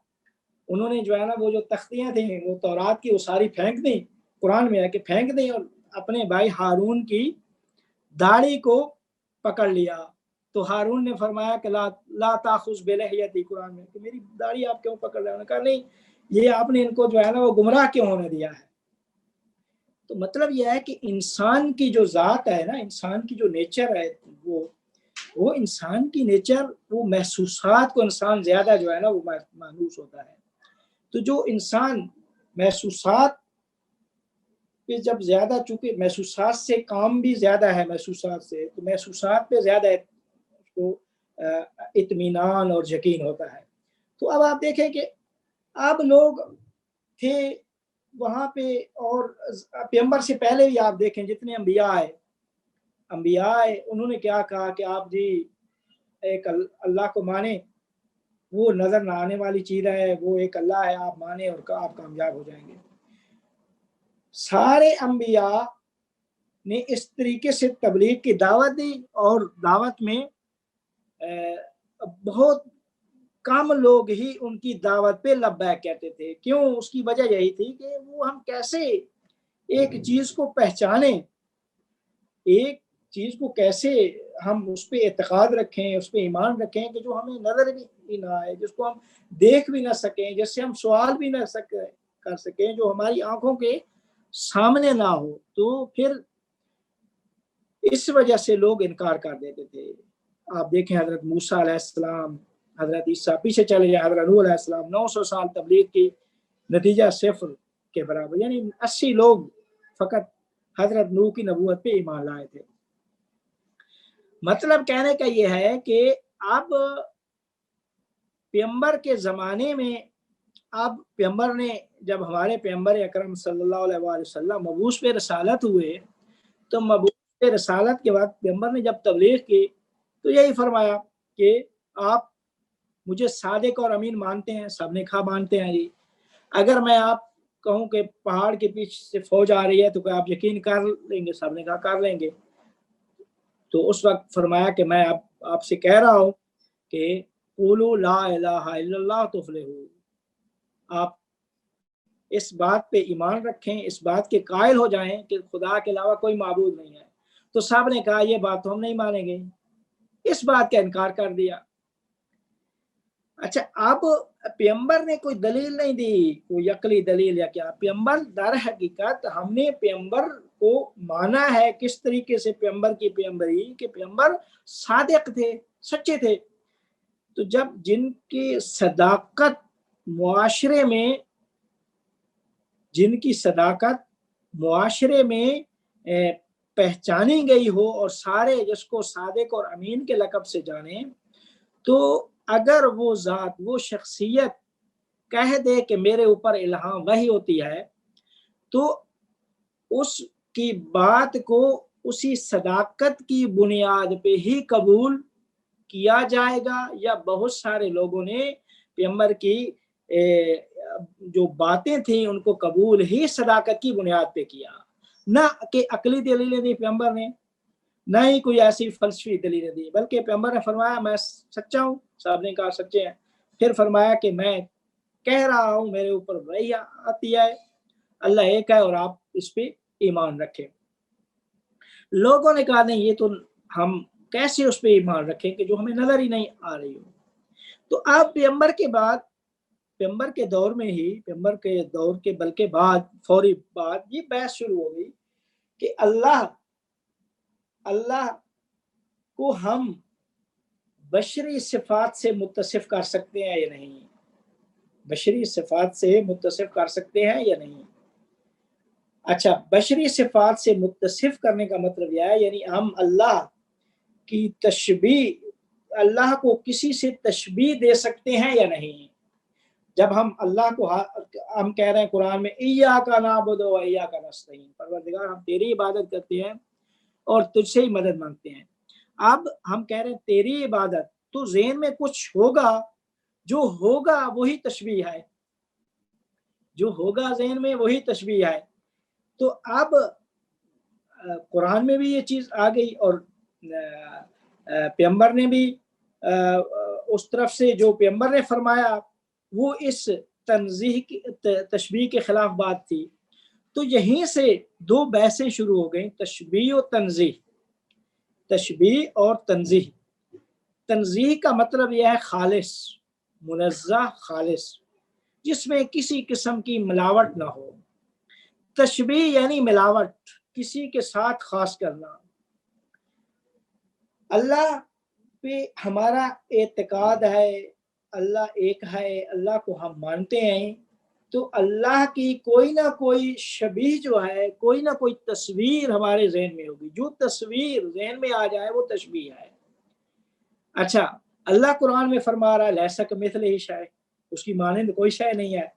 उन्होंने जो है ना वो जो तख्तियां थी वो तौरात की वो सारी फेंक दी, कुरान में है कि फेंक दी, और अपने भाई हारून की दाढ़ी को पकड़ लिया। तो हारून ने फरमाया कि ला ताखुज़ बिलहियती, कुरान में कि मेरी दाढ़ी आप क्यों पकड़ रहे हो? उन्होंने कहा नहीं, ये आपने इनको जो है ना वो गुमराह क्यों होने दिया है। तो मतलब यह है कि इंसान की जो जात है ना, इंसान की जो नेचर है, वो इंसान की नेचर, वो महसूसात को इंसान ज्यादा जो है ना वो मानूस होता है। तो जो इंसान महसूसात पे जब ज्यादा, चूंकि महसूसात से काम भी ज्यादा है, महसूसात से तो महसूसात पे ज्यादा उसको इत्मीनान और यकीन होता है। तो अब आप देखें कि अब लोग थे वहां पे, और पैगंबर से पहले भी आप देखें जितने अंबिया आए, उन्होंने क्या कहा कि आप जी एक अल्लाह को माने, वो नजर ना आने वाली चीज है, वो एक अल्लाह है, आप माने और आप कामयाब हो जाएंगे। सारे अंबिया ने इस तरीके से तबलीग की दावत दी, और दावत में बहुत कम लोग ही उनकी दावत पे लब्बैक कहते थे। क्यों? उसकी वजह यही थी कि वो हम कैसे एक चीज को पहचाने, एक चीज को कैसे हम उस पर एतकाद रखें, उस पर ईमान रखें कि जो हमें नजर भी ना आए, जिसको हम देख भी ना सकें, जिससे हम सवाल भी ना कर सकें, जो हमारी आंखों के सामने ना हो। तो फिर इस वजह से लोग इनकार कर देते थे। आप देखें हजरत मूसा अलैहिस्सलाम, हजरत ईसा, पीछे चले जाए हजरत नूह अलैहिस्सलाम, 900 साल तबलीग की, नतीजा सिफर के बराबर, यानी 80 लोग फकत हजरत नूह की नबूवत पे ईमान लाए थे। मतलब कहने का यह है कि अब पैगंबर के ज़माने में, अब पैगंबर ने, जब हमारे पैगंबर अकरम सल्लल्लाहु अलैहि वसल्लम मबूस पे रसालत हुए, तो मबूस पे रसालत के बाद पैगंबर ने जब तबलीग की तो यही फरमाया कि आप मुझे सादिक और अमीन मानते हैं? सबने कहा मानते हैं जी। अगर मैं आप कहूँ कि पहाड़ के पीछे से फौज आ रही है तो क्या आप यकीन कर लेंगे? सबने कहा कर लेंगे। तो उस वक्त फरमाया कि मैं आपसे कह रहा हूँ कि क़ुलू ला इलाहा इल्लल्लाह तुफ़्लिहू, आप इस बात पे ईमान रखें, इस बात के कायल हो जाएं कि खुदा के अलावा कोई माबूद नहीं है। तो साहब ने कहा ये बात तो हम नहीं मानेंगे, इस बात का इनकार कर दिया। अच्छा, अब पैगंबर ने कोई दलील नहीं दी, कोई अकली दलील या क्या। पैगंबर दर हकीकत हमने पैगंबर को माना है किस तरीके से, पैगंबर की पैगंबरी कि पैगंबर सादिक थे, सच्चे थे। तो जब जिनकी सदाकत मुआशरे में, जिनकी सदाकत मुआशरे में पहचानी गई हो और सारे जिसको सादिक और अमीन के लक़ब से जाने, तो अगर वो ज़ात, वो शख्सियत कह दे कि मेरे ऊपर इल्हाम वही होती है, तो उसकी बात को उसी सदाकत की बुनियाद पे ही कबूल किया जाएगा, या बहुत सारे लोगों ने पैगंबर की जो बातें थी उनको कबूल ही सदाकत की बुनियाद पे किया, ना कि अकली दलीलें दी पैगंबर ने। ना ही कोई ऐसी फलसफी दलील दी, बल्कि पैगंबर ने फरमाया मैं सच्चा हूँ, साहब ने कहा सच्चे हैं, फिर फरमाया कि मैं कह रहा हूँ मेरे ऊपर वही आती है, अल्लाह एक है और आप इस पे ईमान रखें। लोगों ने कहा नहीं, ये तो हम कैसे उस पे ईमान रखें कि जो हमें नजर ही नहीं आ रही हो। तो अब पैगंबर के बाद, पैगंबर के दौर में ही, पैगंबर के दौर के बल्कि बाद, फौरी बाद ये बहस शुरू हो गई कि अल्लाह को हम बशरी सिफात से मुत्तसिफ कर सकते हैं या नहीं, बशरी सिफात से मुत्तसिफ कर सकते हैं या नहीं। अच्छा, बशरी सिफात से मुत्तसिफ करने का मतलब यह है, यानी हम अल्लाह की तशबीह, अल्लाह को किसी से तशबीह दे सकते हैं या नहीं। जब हम अल्लाह को हम कह रहे हैं कुरान में इय्याका नअबुदु व इय्याका नस्तईन, परवरदिगार हम तेरी इबादत करते हैं और तुझसे ही मदद मांगते हैं। अब हम कह रहे हैं तेरी इबादत, तो ज़हन में कुछ होगा, जो होगा वही तशबीह है, जो होगा ज़हन में वही तशबीह है। तो अब कुरान में भी ये चीज़ आ गई और पैगंबर ने भी उस तरफ से जो पैगंबर ने फरमाया वो इस तंज़ीह की तशबीह के खिलाफ बात थी। तो यहीं से दो बहसें शुरू हो गई, तशबीह और तंज़ीह। तशबीह और तंज़ीह, तंज़ीह का मतलब यह है खालिस, मुनज़्ज़ह, खालिस, जिसमें किसी किस्म की मिलावट ना हो। तशबीह यानी मिलावट, किसी के साथ खास करना। अल्लाह पे हमारा एतकाद है, अल्लाह एक है, अल्लाह को हम मानते हैं, तो अल्लाह की कोई ना कोई शबीह जो है, कोई ना कोई तस्वीर हमारे ज़हन में होगी। जो तस्वीर ज़हन में आ जाए वो तशबीह है। अच्छा, अल्लाह कुरान में फरमा रहा है लैसा कमिथलिही शै, उसकी मानंद कोई शय नहीं है।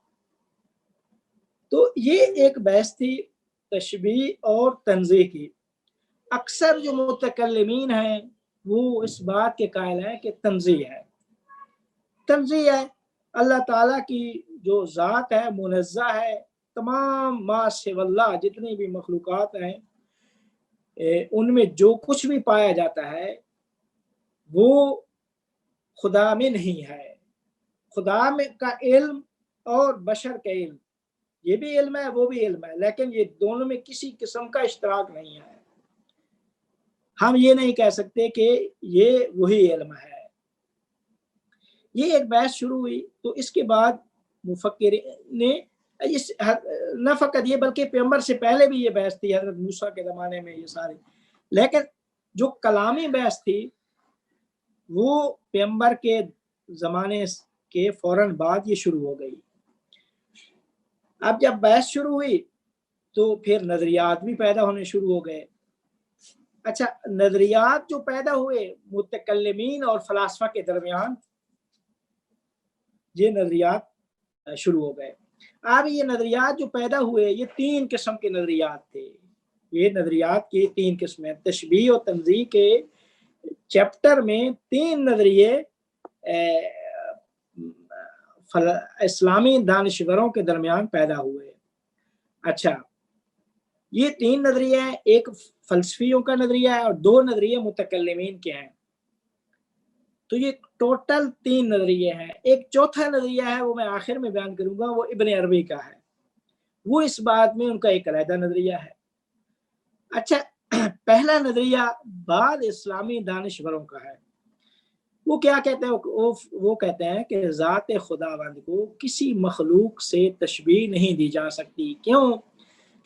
तो ये एक बहस थी तशबीह और तंज़ीह की। अक्सर जो मुतकल्लिमीन हैं वो इस बात के कायल हैं कि तंज़ीह है। तंज़ीह है, अल्लाह ताला की जो ज़ात है मुनज़्ज़ह है, तमाम मा सिवल्लाह जितनी भी मखलूक़ात हैं उनमें जो कुछ भी पाया जाता है वो खुदा में नहीं है। खुदा में का इल्म और बशर का इल्म, ये भी इल्म है वो भी इल्म है, लेकिन ये दोनों में किसी किस्म का इश्तराक नहीं है। हम ये नहीं कह सकते कि ये वही इल्म है। ये एक बहस शुरू हुई। तो इसके बाद मुफक्किर ने इस न फ़कत ये बल्कि पैगंबर से पहले भी ये बहस थी, हज़रत मूसा के ज़माने में ये सारी, लेकिन जो कलामी बहस थी वो पैगंबर के ज़माने के फ़ौरन बाद ये शुरू हो गई। अब जब बहस शुरू हुई तो फिर नज़रियात भी पैदा होने शुरू हो गए। अच्छा, नज़रियात जो पैदा हुए मुतकल्लिमीन और फ़लासफ़ा के दरमियान, ये नज़रियात शुरू हो गए। अब ये नज़रियात जो पैदा हुए ये तीन किस्म के नज़रियात थे। ये नज़रियात की तीन किस्में, तशबीह और तंज़ीह के चैप्टर में तीन नज़रिए इस्लामी दानिशवरों के दरमियान पैदा हुए। अच्छा, ये तीन नज़रिए हैं, एक फ़लसफियों का नज़रिया है और दो नज़रिए मुतकल्लिमीन के हैं। तो ये टोटल तीन नज़रिए हैं। एक चौथा नज़रिया है वो मैं आखिर में बयान करूंगा, वो इब्न अरबी का है, वो इस बात में उनका एक अलहदा नज़रिया है। अच्छा, पहला नज़रिया बाद इस्लामी दानिशवरों का है। वो क्या कहते हैं? वो कहते हैं कि ज़ात खुदावंद को किसी मखलूक से तशबीह नहीं दी जा सकती। क्यों?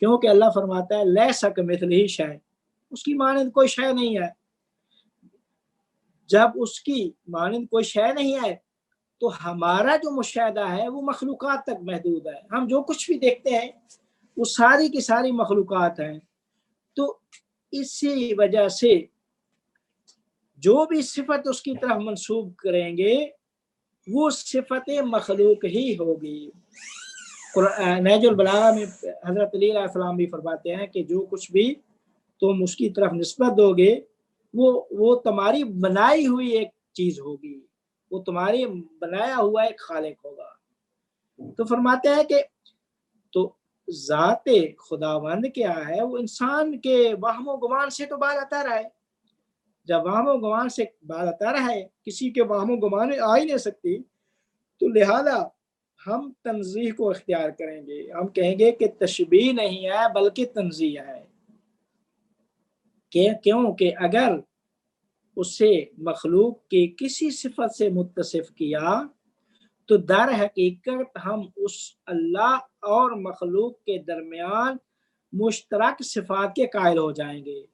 क्योंकि अल्लाह फरमाता है लैसा कमिथलिही शै, उसकी मानंद कोई शय नहीं है। जब उसकी मानंद कोई शय नहीं है तो हमारा जो मुशाहदा है वो मखलूकात तक महदूद है। हम जो कुछ भी देखते हैं वो सारी की सारी मखलूकात हैं। तो इसी वजह से जो भी सिफत उसकी तरफ मंसूब करेंगे वो सिफत मखलूक ही होगी। नहजुल बलागा में हज़रत अली अलैहिस्सलाम भी फरमाते हैं कि जो कुछ भी तुम उसकी तरफ निस्बत दोगे वो तुम्हारी बनाई हुई एक चीज़ होगी, वो तुम्हारी बनाया हुआ एक खालिक होगा। तो फरमाते हैं कि तो ज़ाते खुदावंद क्या है, वो इंसान के वहम व गुमान से तो बाला तर है। जब वाहमो गुमान से बात आता रहा है, किसी के वाहमो गुमान में आ ही नहीं सकती, तो लिहाजा हम तंजीह को इख्तियार करेंगे। हम कहेंगे कि तशबीह नहीं है बल्कि तंजीह है। क्यों कि अगर उसे मखलूक की किसी सिफत से मुत्तसिफ किया तो दर हकीकत हम उस अल्लाह और मखलूक के दरमियान मुश्तरक सिफात के कायल हो जाएंगे,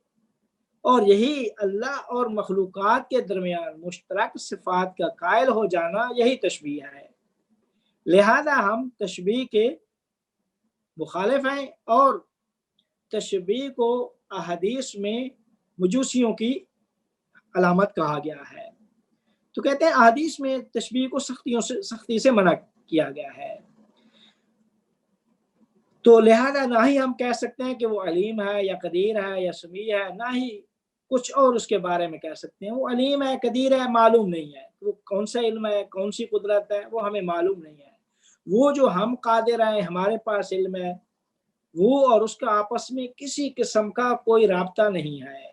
और यही अल्लाह और मखलूकात के दरमियान मुश्तरक सिफात का कायल हो जाना यही तशबीह है। लिहाजा हम तशबीह के मुखालिफ हैं, और तशबीह को अहदीस में मजूसियों की अलामत कहा गया है। तो कहते हैं अहदीस में तशबीह को सख्ती से मना किया गया है। तो लिहाजा ना ही हम कह सकते हैं कि वो अलीम है या कदीर है या समी है, ना ही कुछ और उसके बारे में कह सकते हैं। वो अलीम है, कदीर है, मालूम नहीं है। वो कौन सा इल्म है, कौन सी कुदरत है, वो हमें मालूम नहीं है। वो जो हम कादिर हैं, हमारे पास इल्म है, वो और उसका आपस में किसी किस्म का कोई राब्ता नहीं है।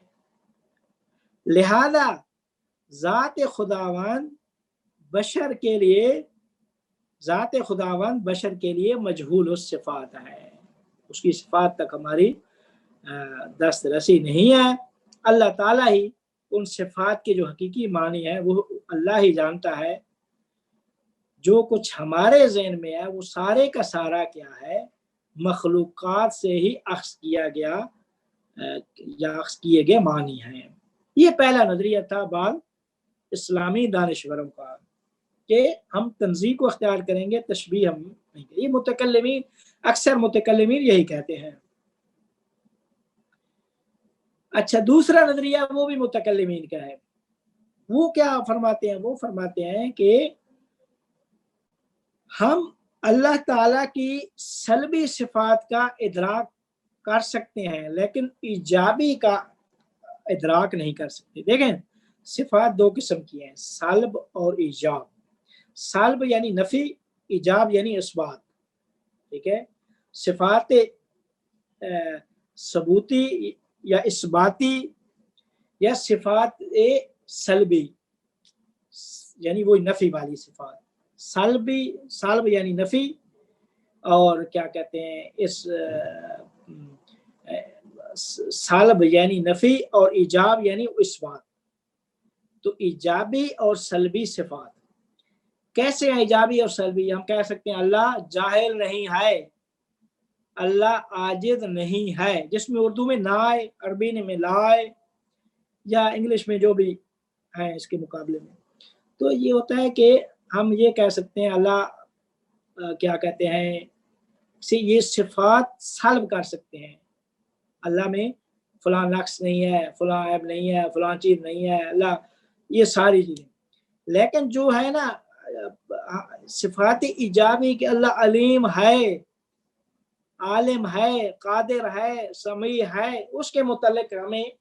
लिहाजा ज़ात खुदावंद बशर के लिए मजहूल सिफात है, उसकी सिफात तक हमारी दस्तरसी नहीं है। अल्लाह ताला ही उन सिफात के जो हकीकी मानी है वो अल्लाह ही जानता है। जो कुछ हमारे ज़हन में है वो सारे का सारा क्या है, मखलूक़ात से ही अख्ज़ किया गया या अख्ज़ किए गए मानी हैं। ये पहला नजरिया था बाद इस्लामी दानिश्वरों का कि हम तंज़ीह को अख्तियार करेंगे, तशबीह हम नहीं। ये मुतकल्लिमीन, अक्सर मुतकल्लिमीन यही कहते हैं। अच्छा, दूसरा नजरिया वो भी मुतकल्लिमीन का है। वो क्या फरमाते हैं? वो फरमाते हैं कि हम अल्लाह ताला की सल्बी सिफात का इदराक कर सकते हैं, लेकिन इजाबी का इदराक नहीं कर सकते। देखें, सिफात दो किस्म की हैं, सल्ब और इजाब। सल्ब यानी नफी, इजाब यानी इस्बात। ठीक है, सिफात सबूती या इस्बाती या सिफात सल्बी यानी वो नफी वाली सिफात। सल्ब यानी नफी, और क्या कहते हैं इस सल्ब यानी नफी, और इजाब यानी इस्बात। तो इजाबी और सल्बी सिफात कैसे है? इजाबी और सल्बी हम कह सकते हैं अल्लाह जाहिल नहीं है, अल्लाह आजिज नहीं है, जिसमें उर्दू में ना आए, अरबी में ला आए, या इंग्लिश में जो भी है इसके मुकाबले में। तो ये होता है कि हम ये कह सकते हैं अल्लाह क्या कहते हैं से ये सिफात सल्ब कर सकते हैं। अल्लाह में फलां नक्स नहीं है, फलां ऐब नहीं है, फलां चीज़ नहीं है, अल्लाह ये सारी चीज़ें। लेकिन जो है ना सिफात इजाबी कि अल्लाह अलीम है, आलिम है, कादिर है, समी है, उसके मुतल्लिक हमें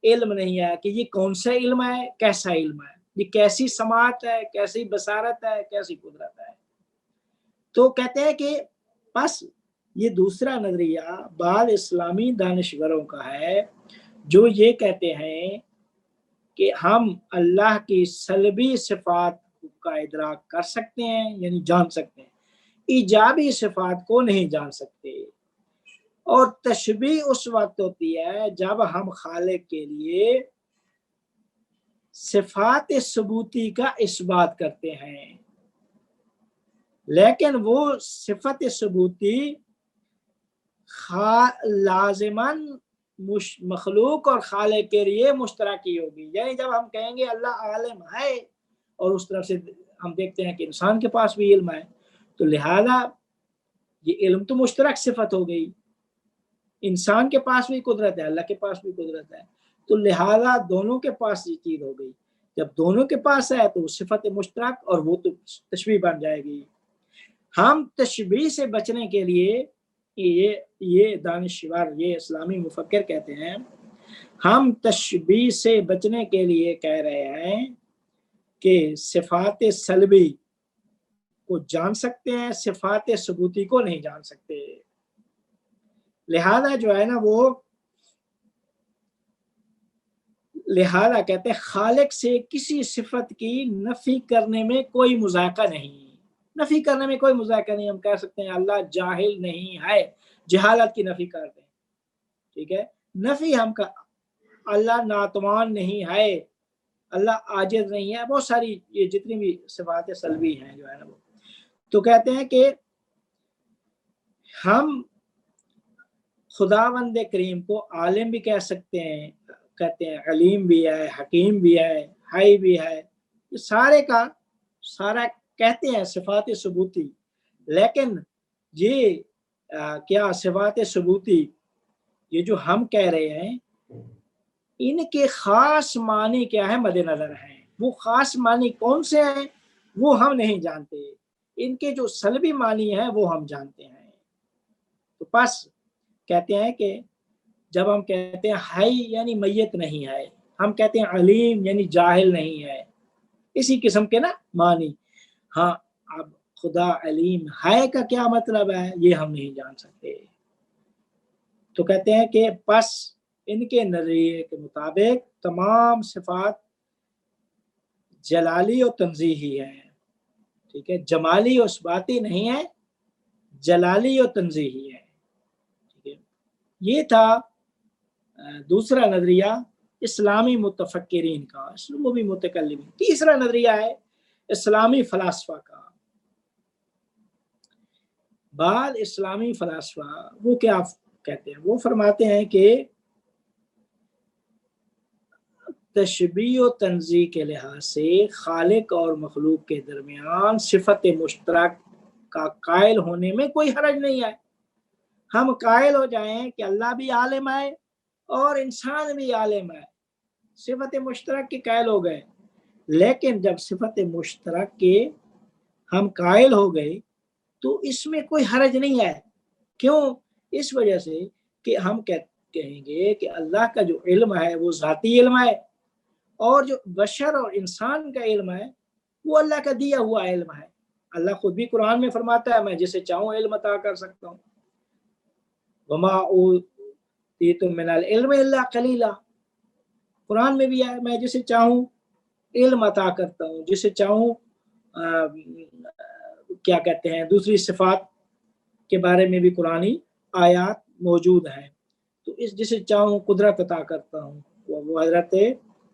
इल्म नहीं है कि ये कौन सा इल्म है, कैसा इल्म है, ये कैसी समात है, कैसी बसारत है, कैसी कुदरत है। तो कहते हैं कि बस ये दूसरा नजरिया बाद इस्लामी दानिश्वरों का है, जो ये कहते हैं कि हम अल्लाह की सल्बी सिफात का इदराक कर सकते हैं, यानी जान सकते हैं, इजाबी सिफात को नहीं जान सकते। और तशबीह उस वक्त होती है जब हम खालिक के लिए सिफात सबूती का इस्बात करते हैं, लेकिन वो सिफत सबूती लाजिमन मखलूक और खालिक के लिए मुश्तरकी होगी। यानी जब हम कहेंगे अल्लाह आलिम है, और उस तरफ से हम देखते हैं कि इंसान के पास भी इल्म है, तो लिहाजा ये इल्म तो मुश्तरक सिफत हो गई। इंसान के पास भी कुदरत है, अल्लाह के पास भी कुदरत है, तो लिहाजा दोनों के पास ये चीज हो गई। जब दोनों के पास है तो सिफत मुश्तरक, और वो तो तशबीह बन जाएगी। हम तशबीह से बचने के लिए ये दानिश्वर, ये इस्लामी मुफक्किर कहते हैं, हम तशबीह से बचने के लिए कह रहे हैं कि सिफात सल्बी को जान सकते हैं, सिफात सबूती को नहीं जान सकते। लिहाजा जो है ना वो लिहाजा कहते हैं खालिक से किसी सिफत की नफी करने में कोई मुज़ायका नहीं, नफी करने में कोई मुज़ायका नहीं। हम कह सकते हैं अल्लाह जाहिल नहीं है, जहालत की नफी कर दें, ठीक है, नफी हम का, अल्लाह नातवान नहीं है, अल्लाह आजिज नहीं है, बहुत सारी ये जितनी भी सिफात सल्बी हैं जो है ना वो, तो कहते हैं कि हम खुदावंद करीम को आलिम भी कह सकते हैं, कहते हैं अलीम भी है, हकीम भी है, हाई भी है, ये सारे का सारा कहते हैं सिफात सबूती। लेकिन ये क्या सिफात सबूती ये जो हम कह रहे हैं इनके खास मानी क्या है मद्देनजर हैं, वो खास मानी कौन से हैं वो हम नहीं जानते, इनके जो सल्बी मानी है वो हम जानते हैं। तो बस कहते हैं कि जब हम कहते हैं हाई यानी मैयत नहीं है, हम कहते हैं अलीम यानी जाहिल नहीं है, इसी किस्म के ना मानी। हाँ, अब खुदा अलीम है का क्या मतलब है ये हम नहीं जान सकते। तो कहते हैं कि बस इनके नजरिए के मुताबिक तमाम सिफात जलाली और तंजीही है, ठीक है, जमाली और इस्बाती नहीं है, जलाली और तंजीही है, ठीक है। ये था दूसरा नजरिया इस्लामी मुतफक्किरीन का, इस्लामी मुतकल्लिमीन। तीसरा नजरिया है इस्लामी फलासफा का। बाद इस्लामी फलासफा वो क्या कहते हैं, वो फरमाते हैं कि तशबीह और तंज़ीह के लिहाज से खालिक और मखलूक के दरमियान सिफत मुश्तरक का कायल होने में कोई हरज नहीं है। हम कायल हो जाएं कि अल्लाह भी आलिम है और इंसान भी आलिम है, सिफत मुश्तरक के कायल हो गए। लेकिन जब सिफत मुश्तरक के हम कायल हो गए तो इसमें कोई हरज नहीं है। क्यों? इस वजह से कि हम कहेंगे कि अल्लाह का जो इल्म है वो ज़ाती इल्म है और जो बशर और इंसान का इल्म है वो अल्लाह का दिया हुआ इल्म है। अल्लाह खुद भी कुरान में फरमाता है मैं जिसे चाहूँ इल्म अता कर सकता हूँ, वमा ऊतीतुम मिनल इल्म इल्ला कलीला। कुरान में भी है मैं जिसे चाहूँ इल्म अता करता हूँ, जिसे चाहूँ क्या कहते हैं दूसरी सिफात के बारे में भी कुरानी आयात मौजूद हैं। तो इस जिसे चाहूँ कुदरत अता करता हूँ, वो हजरत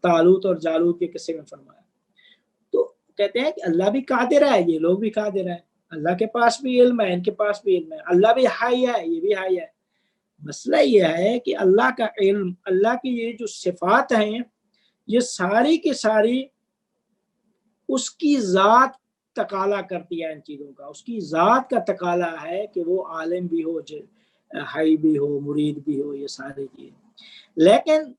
तालूत और जालूत के किस्से में फरमाया। तो कहते हैं कि अल्लाह भी कादिर है, ये लोग भी कादिर है, अल्लाह के पास भी इल्म है, इनके पास भी इल्म है, अल्लाह भी हाई है, ये भी हाई है। मसला ये है कि अल्लाह का इल्म, अल्लाह की ये जो सिफात हैं ये सारी की सारी उसकी ज़ात तकाला करती है इन चीज़ों का, उसकी ज़ात का तकाला है कि वो आलिम भी हो, हाई भी हो, मुरीद भी हो, ये सारी चीज़। लेकिन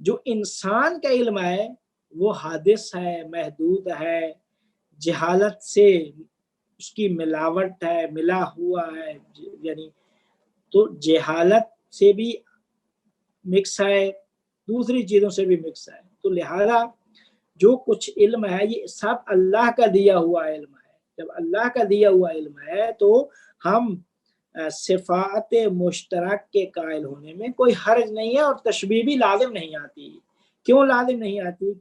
जो इंसान का इल्म है वो हादिस है, महदूद है, जहालत से उसकी मिलावट है, मिला हुआ है, यानी तो जहालत से भी मिक्स है, दूसरी चीज़ों से भी मिक्स है। तो लिहाजा जो कुछ इल्म है ये सब अल्लाह का दिया हुआ इल्म है। जब अल्लाह का दिया हुआ इल्म है तो हम सिफात मुश्तरक के कायल होने में कोई हर्ज नहीं है और तशबीह भी लाजिम नहीं आती। क्यों लाजिम नहीं आती?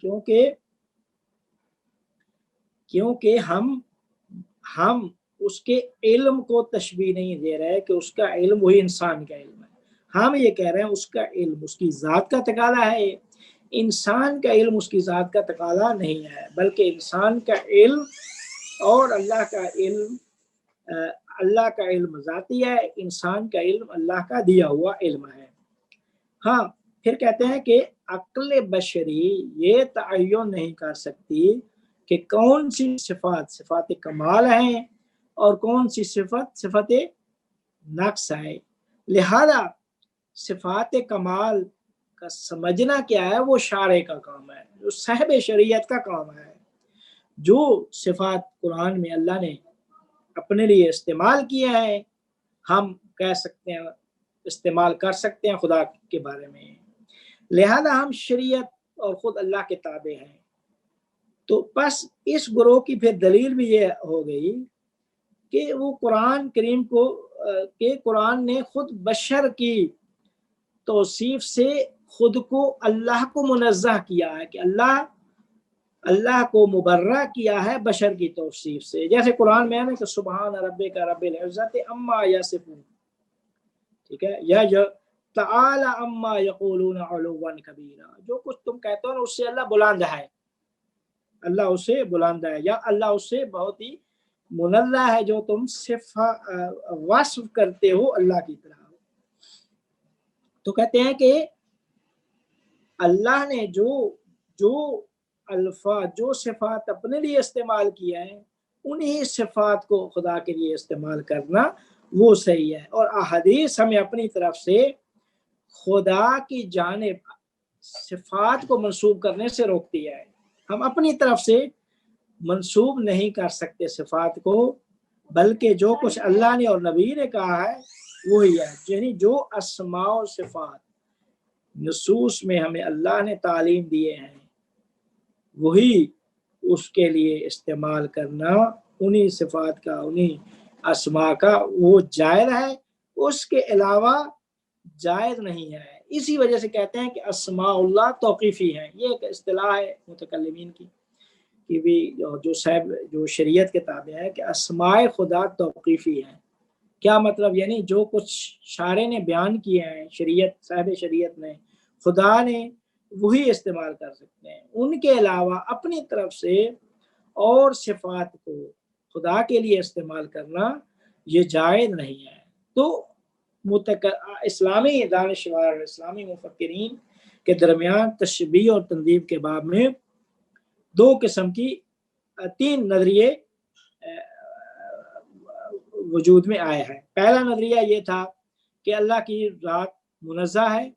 क्योंकि हम उसके इल्म को तशबीह नहीं दे रहे कि उसका इल्म वही इंसान का इल्म है। हम ये कह रहे हैं उसका इल्म उसकी ज़ात का तकाला है, इंसान का इल्म उसकी ज़ात का तकाला नहीं है, बल्कि इंसान का इल्म और अल्लाह का इल्म, अल्लाह का इल्म ज़ाती है, इंसान का इल्म अल्लाह का दिया हुआ इल्म है। हाँ, फिर कहते हैं कि अक्ल बशरी ये तयन नहीं कर सकती कि कौन सी सिफात कमाल हैं और कौन सी सिफत नक्स है। लिहाजा सिफात कमाल का समझना क्या है वो शारे का काम है, जो साहिब शरीयत का काम है। जो सिफात कुरान में अल्लाह ने अपने लिए इस्तेमाल किए हैं हम कह सकते हैं इस्तेमाल कर सकते हैं खुदा के बारे में। लिहाजा हम शरीयत और ख़ुद अल्लाह के ताबे हैं। तो बस इस ग्रोह की फिर दलील भी ये हो गई कि वो कुरान करीम को के कुरान ने खुद बशर की तौसीफ से خود کو اللہ کو منزہ کیا ہے کہ اللہ کو مبرہ کیا ہے بشر کی توصیف سے. جیسے قرآن میں ہے نا کہ سبحان ربک رب العزت عما یصفون، ٹھیک ہے، یا تعالی عما یقولون علوا کبیرا، جو کچھ تم کہتے ہو نا اس سے اللہ بلند ہے، اللہ اس سے بلند ہے، یا اللہ اس سے بہت ہی منزہ ہے جو تم وصف کرتے ہو اللہ کی طرح. تو کہتے ہیں کہ اللہ نے جو الفاظ جو صفات اپنے لیے استعمال کیا ہے انہی صفات کو خدا کے لیے استعمال کرنا وہ صحیح ہے. اور احادیث ہمیں اپنی طرف سے خدا کی جانب صفات کو منسوب کرنے سے روکتی ہے. ہم اپنی طرف سے منسوب نہیں کر سکتے صفات کو، بلکہ جو کچھ اللہ نے اور نبی نے کہا ہے وہی ہے. یعنی جو اسماء و صفات نصوص میں ہمیں اللہ نے تعلیم دیے ہیں وہی اس کے لیے استعمال کرنا، انہی صفات کا انہی اسماء کا وہ جائز ہے، اس کے علاوہ جائز نہیں ہے. اسی وجہ سے کہتے ہیں کہ اسماء اللہ توقیفی ہیں. یہ ایک اصطلاح ہے متکلمین کی کہ بھی جو شریعت کے تابع ہے کہ اسماء خدا توقیفی ہیں. کیا مطلب؟ یعنی جو کچھ شارع نے بیان کیے ہیں، صاحب شریعت نے، خدا نے، وہی استعمال کر سکتے ہیں. ان کے علاوہ اپنی طرف سے اور صفات کو خدا کے لیے استعمال کرنا یہ جائز نہیں ہے. تو اسلامی دانشور، اسلامی مفکرین کے درمیان تشبیہ اور تنظیم کے باب میں دو قسم کی 3 نظریے وجود میں آئے ہیں. پہلا نظریہ یہ تھا کہ اللہ کی ذات منزہ ہے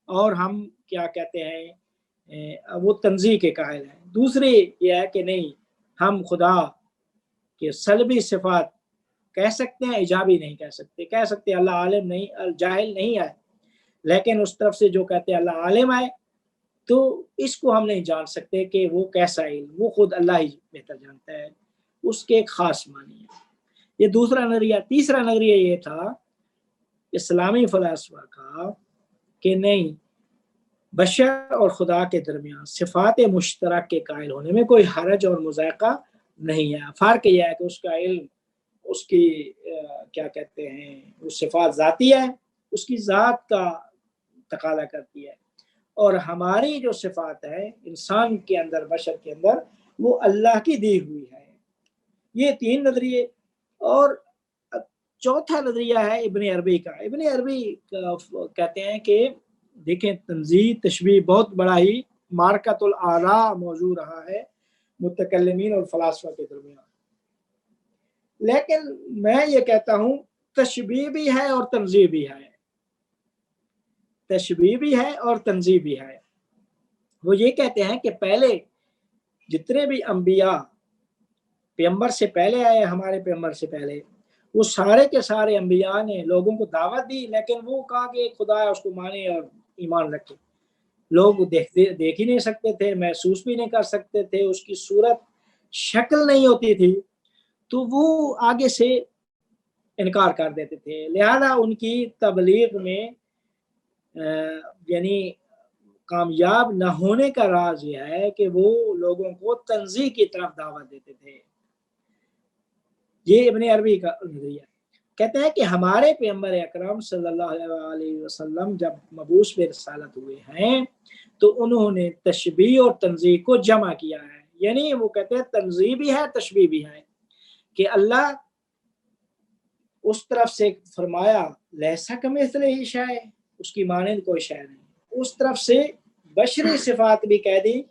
اور ہم کیا کہتے ہیں وہ تنزیہ کے قائل ہیں. دوسری یہ ہے کہ نہیں، ہم خدا کے سلبی صفات کہہ سکتے ہیں، ایجابی نہیں کہہ سکتے. کہہ سکتے اللہ عالم نہیں، جاہل نہیں ہے، لیکن اس طرف سے جو کہتے ہیں اللہ عالم ہے تو اس کو ہم نہیں جان سکتے کہ وہ کیسا علم، وہ خود اللہ ہی بہتر جانتا ہے، اس کے ایک خاص معنی ہے. یہ دوسرا نظریہ. تیسرا نظریہ یہ تھا اسلامی فلاسفہ کا کہ نہیں، بشر اور خدا کے درمیان صفات مشترک کے قائل ہونے میں کوئی حرج اور مذائقہ نہیں ہے. فرق یہ ہے کہ اس کا علم، اس کی کیا کہتے ہیں وہ صفات ذاتی ہے، اس کی ذات کا تقاضا کرتی ہے، اور ہماری جو صفات ہے انسان کے اندر، بشر کے اندر، وہ اللہ کی دی ہوئی ہے. یہ 3 نظریے. اور چوتھا نظریہ ہے ابن عربی کا. ابن عربی کہتے ہیں کہ دیکھیں تنزیہ تشبیہ بہت بڑا ہی مارکۃ الاعلیٰ موضوع رہا ہے متکلمین اور فلاسفہ کے درمیان، لیکن میں یہ کہتا ہوں تشبیہ بھی ہے اور تنزیہ بھی ہے. تشبیہ بھی ہے اور تنزیہ بھی ہے. وہ یہ کہتے ہیں کہ پہلے جتنے بھی انبیاء پیغمبر سے پہلے آئے، ہمارے پیغمبر سے پہلے، وہ سارے کے سارے انبیاء نے لوگوں کو دعوت دی، لیکن وہ کہا کہ خدا ہے، اس کو مانے اور ایمان رکھے. لوگ دیکھ ہی نہیں سکتے تھے، محسوس بھی نہیں کر سکتے تھے، اس کی صورت شکل نہیں ہوتی تھی، تو وہ آگے سے انکار کر دیتے تھے. لہذا ان کی تبلیغ میں یعنی کامیاب نہ ہونے کا راز یہ ہے کہ وہ لوگوں کو تنزیہ کی طرف دعوت دیتے تھے. یہ ابن عربی کا نظریہ. کہتے ہیں کہ ہمارے پیغمبر اکرم صلی اللہ علیہ وسلم جب مبعوث برسالت ہوئے ہیں تو انہوں نے تشبیہ اور تنزیہ کو جمع کیا ہے. یعنی وہ کہتے ہیں تنزیہ بھی ہے، تشبیہ بھی ہے، کہ اللہ اس طرف سے فرمایا لیسا کمثلہ شیء، اس کی مانند کوئی شے نہیں. اس طرف سے بشری صفات بھی کہہ دی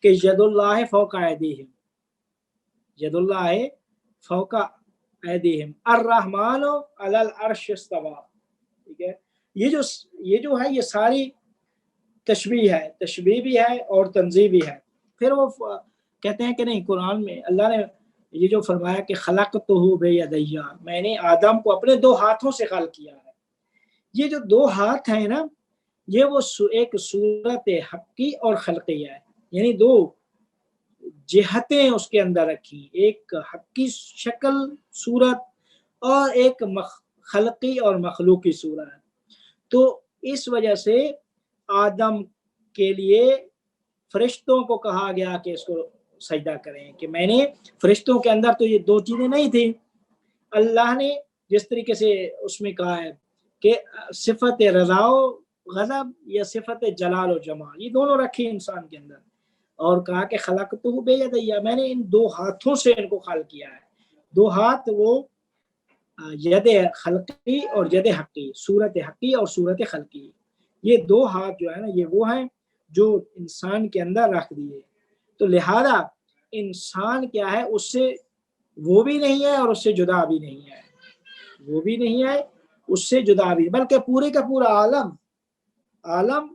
کہ ید اللہ فوق ایدیہم، ید اللہ فوق ایدیہم، الرحمن علی العرش استوی. ٹھیک ہے، یہ جو ہے یہ ساری تشبیہ ہے، تشبیہ بھی ہے اور تنزیہ بھی ہے. پھر وہ کہتے ہیں کہ نہیں، قرآن میں اللہ نے یہ جو فرمایا کہ خلقتہ بیدی، میں نے آدم کو اپنے 2 ہاتھوں سے خلق کیا ہے. یہ جو 2 ہاتھ ہیں نا، یہ وہ ایک صورت حقی اور خلقی ہے، یعنی 2 جہتیں اس کے اندر رکھی، ایک حقی شکل صورت اور ایک خلقی اور مخلوقی صورت. تو اس وجہ سے आदम के लिए फरिश्तों को कहा गया कि इसको सजदा करें, कि मैंने फरिश्तों के अंदर तो ये दो चीजें नहीं थी। अल्लाह ने जिस तरीके से उसमें कहा है कि सिफत रज़ाओ गज़ब या सिफत जलाल और जमाल, ये दोनों रखी इंसान के अंदर, और कहा कि खलक़तुहु बियदैया, मैंने इन दो हाथों से इनको खाल किया है। दो हाथ वो यद खल्की और यद हक़ी, सूरत हक़ी और सूरत खल्की, ये दो हाथ जो है ना ये वो हैं जो इंसान के अंदर रख दिए। तो लिहाजा इंसान क्या है, उससे वो भी नहीं है और उससे जुदा भी नहीं है, वो भी नहीं है उससे जुदा भी, बल्कि पूरे का पूरा आलम आलम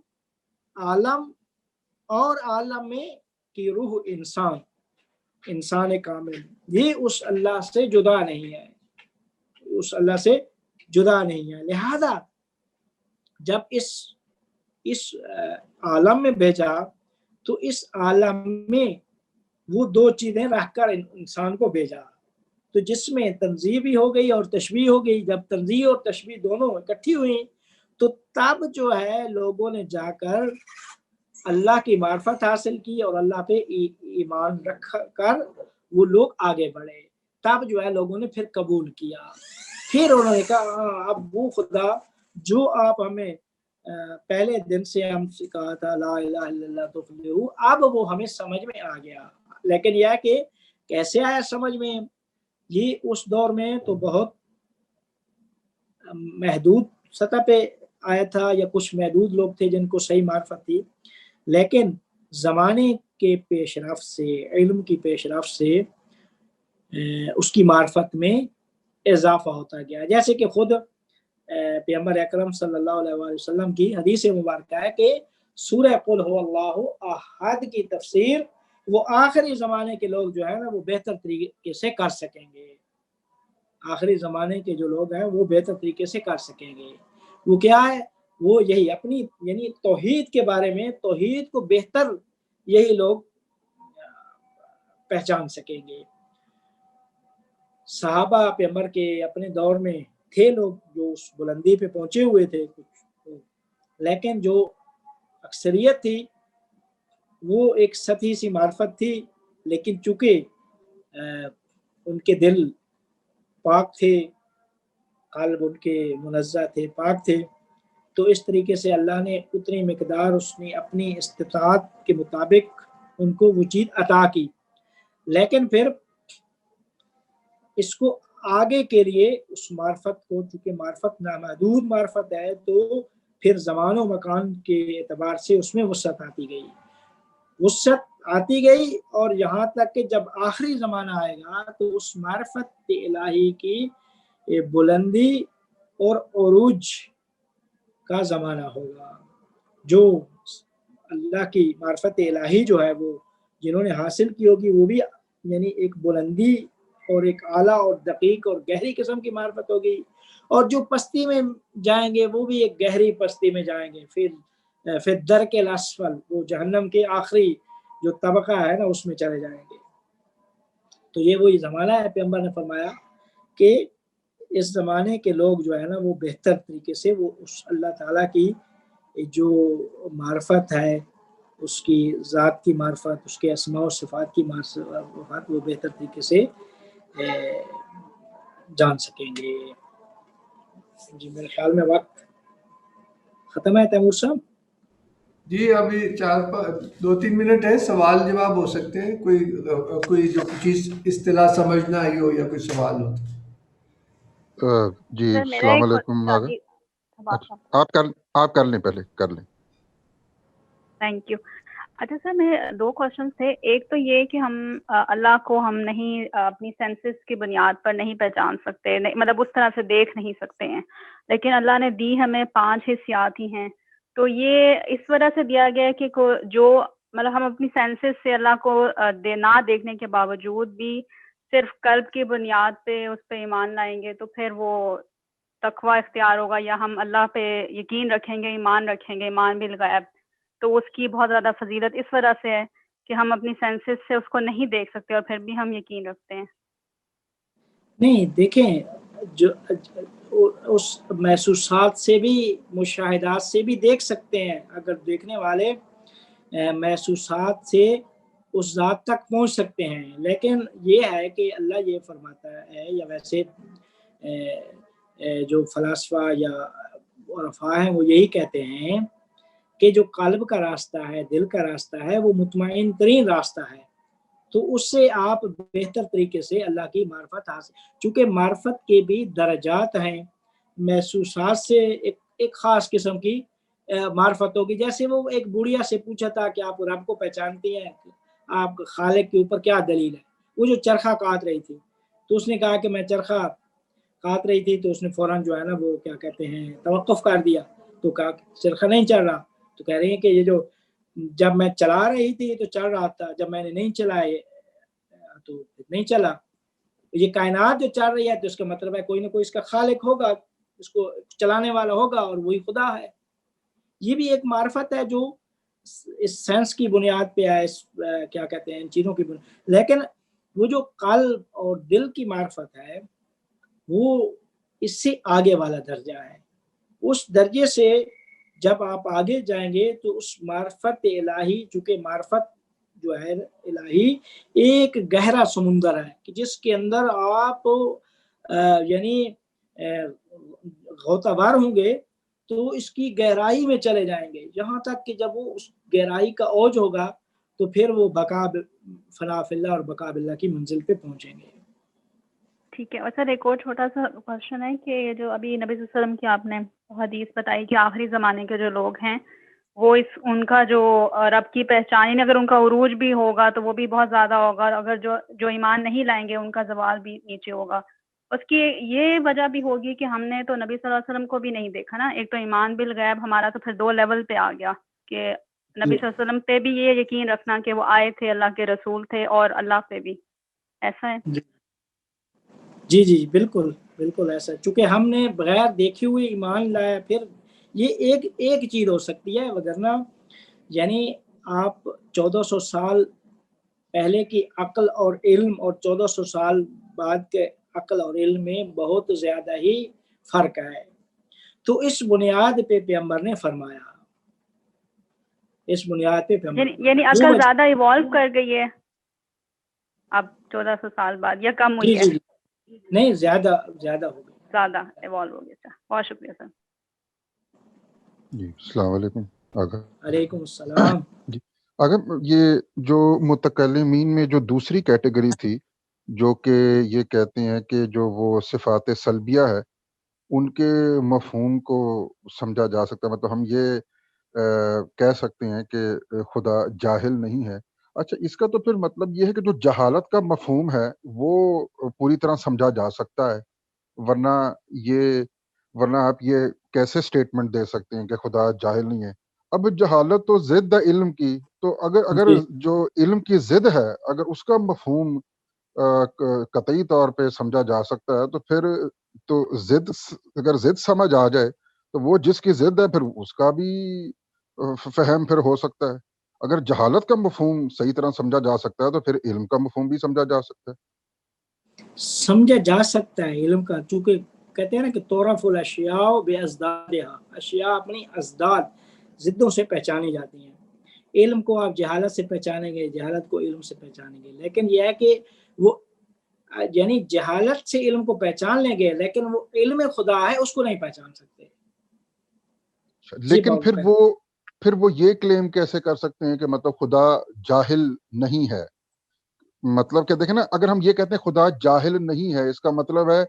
आलम और आलम में की रूह इंसान, इंसान कामिल, ये उस अल्लाह से जुदा नहीं है, उस अल्लाह से जुदा नहीं है। लिहाजा जब इस आलम में भेजा तो इस आलम में वो दो चीजें रखकर इंसान को भेजा, तो जिसमें तंज़ीह भी हो गई और तशबीह हो गई। जब तंज़ीह और तशबीह दोनों इकट्ठी हुई तो तब जो है लोगों ने जाकर अल्लाह की मार्फत हासिल की और अल्लाह पे ईमान रख कर वो लोग आगे बढ़े। तब जो है लोगों ने फिर कबूल किया, फिर उन्होंने कहा अब वो खुदा जो आप हमें पहले दिन से हमसे कहा था ला इलाहा इल्लल्लाह तुफ़्लिहू, अब वो हमें समझ में आ गया। लेकिन यह कि कैसे आया समझ में, ये उस दौर में तो बहुत महदूद सतह पे आया था, या कुछ महदूद लोग थे जिनको सही मार्फत थी, लेकिन ज़माने के पेशरफ से, इल्म की पेशरफ से उसकी मार्फत में इजाफा होता गया। जैसे कि खुद पैगंबर अकरम सल्लल्लाहु अलैहि वसल्लम की हदीस मुबारक है कि सूरह कुल हुवल्लाहु अहद की तफसीर वो आखिरी ज़माने के लोग जो है ना वो बेहतर तरीके से कर सकेंगे, आखिरी ज़माने के जो लोग हैं वो बेहतर तरीके से कर सकेंगे। वो क्या है, वो यही अपनी यानी तौहीद के बारे में, तौहीद को बेहतर यही लोग पहचान सकेंगे। सहाबा पैगंबर के अपने दौर में थे लोग जो उस बुलंदी पे पहुंचे हुए थे कुछ, लेकिन जो अक्सरियत थी वो एक सतही सी मार्फत थी, लेकिन चूंकि उनके दिल पाक थे, कल्ब उनके मुनज़्ज़ह थे, पाक थे, तो इस तरीके से अल्लाह ने उतनी मिकदार उसने अपनी इस्तिताअत के मुताबिक उनको वो चीज़ अता की। लेकिन फिर इसको आगे के लिए उस मार्फत को, चूँकि मार्फत नामहदूद मार्फत है, तो फिर ज़मान व मकान के एतबार से उसमें वसअत आती गई, वसअत आती गई, और यहाँ तक कि जब आखिरी ज़माना आएगा तो उस मार्फत इलाही की बुलंदी और उरूज का ज़माना होगा। जो अल्लाह की मार्फत इलाही जो है वो जिन्होंने हासिल की होगी वो भी यानी एक बुलंदी और एक आला और दकीक और गहरी किस्म की मार्फत होगी, और जो पस्ती में जाएंगे वो भी एक गहरी पस्ती में जाएंगे, फिर दरके असफल, वो जहन्नम के आखिरी जो तबका है ना उसमें चले जाएंगे। तो ये वही ज़माना है, पैगंबर ने फरमाया कि इस ज़माने के लोग जो है ना वो बेहतर तरीके से वो उस अल्लाह ताला की जो मार्फत है, उसकी ज़ात की मार्फत, उसके अस्मा और सिफ़ात की मार्फत वो बेहतर तरीके से जान सकेंगे। जी मेरे ख्याल में वक्त ख़त्म है तैमूर साहब। जी अभी 2-3 मिनट है, सवाल जवाब हो सकते हैं, कोई जो चीज़ इस्तिलाह समझ ना आई हो या कोई सवाल हो। जी अस्सलाम वालेकुम नाज़िर, आप कर लें, पहले कर लें। Thank you. अच्छा सर, मेरे दो क्वेश्चन थे। एक तो ये कि हम अल्लाह को हम नहीं अपनी सेंसेस की बुनियाद पर नहीं पहचान सकते, नहीं, मतलब उस तरह से देख नहीं सकते हैं, लेकिन अल्लाह ने दी हमें 5 हिस्सियात ही हैं, तो ये इस वजह से दिया गया है कि जो मतलब हम अपनी सेंसेस से अल्लाह को ना देखने के बावजूद भी सिर्फ कल्ब की बुनियाद पे उस पर ईमान लाएंगे तो फिर वो तकवा इख्तियार होगा, या हम अल्लाह पे यकीन रखेंगे, ईमान रखेंगे, ईमान बिल गैब, तो उसकी बहुत ज़्यादा फजीलत इस वजह से है कि हम अपनी सेंसेस से उसको नहीं देख सकते और फिर भी हम यकीन रखते हैं। नहीं देखें, जो उस महसूसात से भी, मुशाहिदात से भी देख सकते हैं। अगर देखने वाले महसूसात से उस ज़ात तक पहुंच सकते हैं। लेकिन ये है कि अल्लाह ये फरमाता है, या वैसे जो फलासफा या उलमा हैं वो यही कहते हैं कि जो कल्ब का रास्ता है, दिल का रास्ता है, वो मुतमईन तरीन रास्ता है। तो उससे आप बेहतर तरीके से अल्लाह की मार्फत हासिल, चूँकि मार्फत के भी दर्जात हैं, महसूसात से एक ख़ास किस्म की मार्फत होगी। जैसे वो एक बुढ़िया से पूछा था कि आप रब को पहचानती हैं, आप खालिक के ऊपर क्या दलील है? वो जो चरखा काट रही थी, तो उसने कहा कि मैं चरखा काट रही थी, तो उसने फ़ौरन जो है ना वो क्या कहते हैं तवक्कुफ़ कर दिया, तो कहा चरखा नहीं चल रहा। तो कह रही है कि ये जो जब मैं चला रही थी तो चल रहा था, जब मैंने नहीं चलाए तो नहीं चला। ये कायनात जो चल रही है तो इसका मतलब है कोई ना कोई इसका खालिक होगा, इसको चलाने वाला होगा, और वही खुदा है। ये भी एक मार्फत है जो इस सेंस की बुनियाद पे है, इस क्या कहते हैं इन चीज़ों की बुनियाद। लेकिन वो जो कल्ब और दिल की मार्फत है वो इससे आगे वाला दर्जा है। उस दर्जे से जब आप आगे जाएंगे तो उस मार्फत इलाही, चूँकि मार्फत जो है इलाही एक गहरा समुंदर है कि जिसके अंदर आप यानी गौतावार होंगे तो इसकी गहराई में चले जाएंगे, यहाँ तक कि जब वो उस गहराई का औज होगा तो फिर वो फना फिल्लाह और बका बिल्लाह की मंजिल पे पहुंचेंगे। ठीक है। और सर एक और छोटा सा क्वेश्चन है कि जो अभी नबी सल्लल्लाहु अलैहि वसल्लम की आपने हदीस बताई कि आखिरी ज़माने के जो लोग हैं वो उनका जो रब की पहचान, यानी अगर उनका उरूज भी होगा तो वो भी बहुत ज़्यादा होगा, अगर जो ईमान नहीं लाएंगे उनका ज़वाल भी नीचे होगा। उसकी ये वजह भी होगी कि हमने तो नबी सल्लल्लाहु अलैहि वसल्लम को भी नहीं देखा ना। एक तो ईमान बिल गैब हमारा तो फिर 2 लेवल पे आ गया कि नबी सल्लल्लाहु अलैहि वसल्लम पे भी ये यकीन रखना कि वो आए थे, अल्लाह के रसूल थे, और अल्लाह पे भी। ऐसा है? जी जी बिल्कुल बिल्कुल ऐसा। चूँकि हमने बगैर देखे हुए ईमान लाया, फिर ये एक चीज़ हो सकती है, वगरना यानी आप 1400 साल पहले की अक्ल और इल्म और 1400 साल बाद के अक्ल और इल्म में बहुत ज़्यादा ही फ़र्क है। तो इस बुनियाद पे पैगंबर ने फरमाया, इस बुनियाद पे यानी अक्ल ज़्यादा इवॉल्व कर गई है अब 1400 साल बाद, या कम हुई है? जी नहीं, ज़्यादा हो गई, ज़्यादा इवॉल्व हो गया। बहुत शुक्रिया सर। जी अस्सलाम वालेकुम। वालेकुम अस्सलाम। जी अगर ये जो मुतकल्लिमीन में जो दूसरी कैटेगरी थी जो कि ये कहते हैं कि जो वो सिफ़ात सल्बिया है उनके मफ़हूम को समझा जा सकता है, मतलब हम ये कह सकते हैं कि खुदा जाहिल नहीं है। अच्छा, इसका तो फिर मतलब ये है कि जो जहालत का मफ़हूम है वो पूरी तरह समझा जा सकता है, वरना वरना आप ये कैसे स्टेटमेंट दे सकते हैं कि खुदा जाहिल नहीं है? अब जहालत तो ज़िद है इल्म की, तो अगर जो इल्म की ज़िद है अगर उसका मफ़हूम कतई तौर पे समझा जा सकता है, तो फिर तो अगर ज़िद समझ आ जाए तो वो जिसकी ज़िद है फिर उसका भी फ़हम फिर हो सकता है। अगर जहालत का मफ़हूम सही तरह समझा जा सकता है तो फिर इल्म का मफ़हूम भी समझा जा सकता है। समझा जा सकता है इल्म का, चूँकि कहते हैं ना कि तोरफ़ुल अशिया बेअज़दादिहा, अशिया अपनी अज़दाद ज़िद्दों से पहचानी जाती हैं। इल्म को आप जहालत से पहचानेंगे, जहालत को इल्म से पहचानेंगे। लेकिन यह है कि वो यानी जहालत से इल्म को पहचान लेंगे, लेकिन वो इल्म खुदा है उसको नहीं पहचान सकते। लेकिन फिर वो ये क्लेम कैसे कर सकते हैं कि मतलब खुदा जाहिल नहीं है? मतलब क्या देखें ना, अगर हम ये कहते हैं खुदा जाहिल नहीं है, इसका मतलब है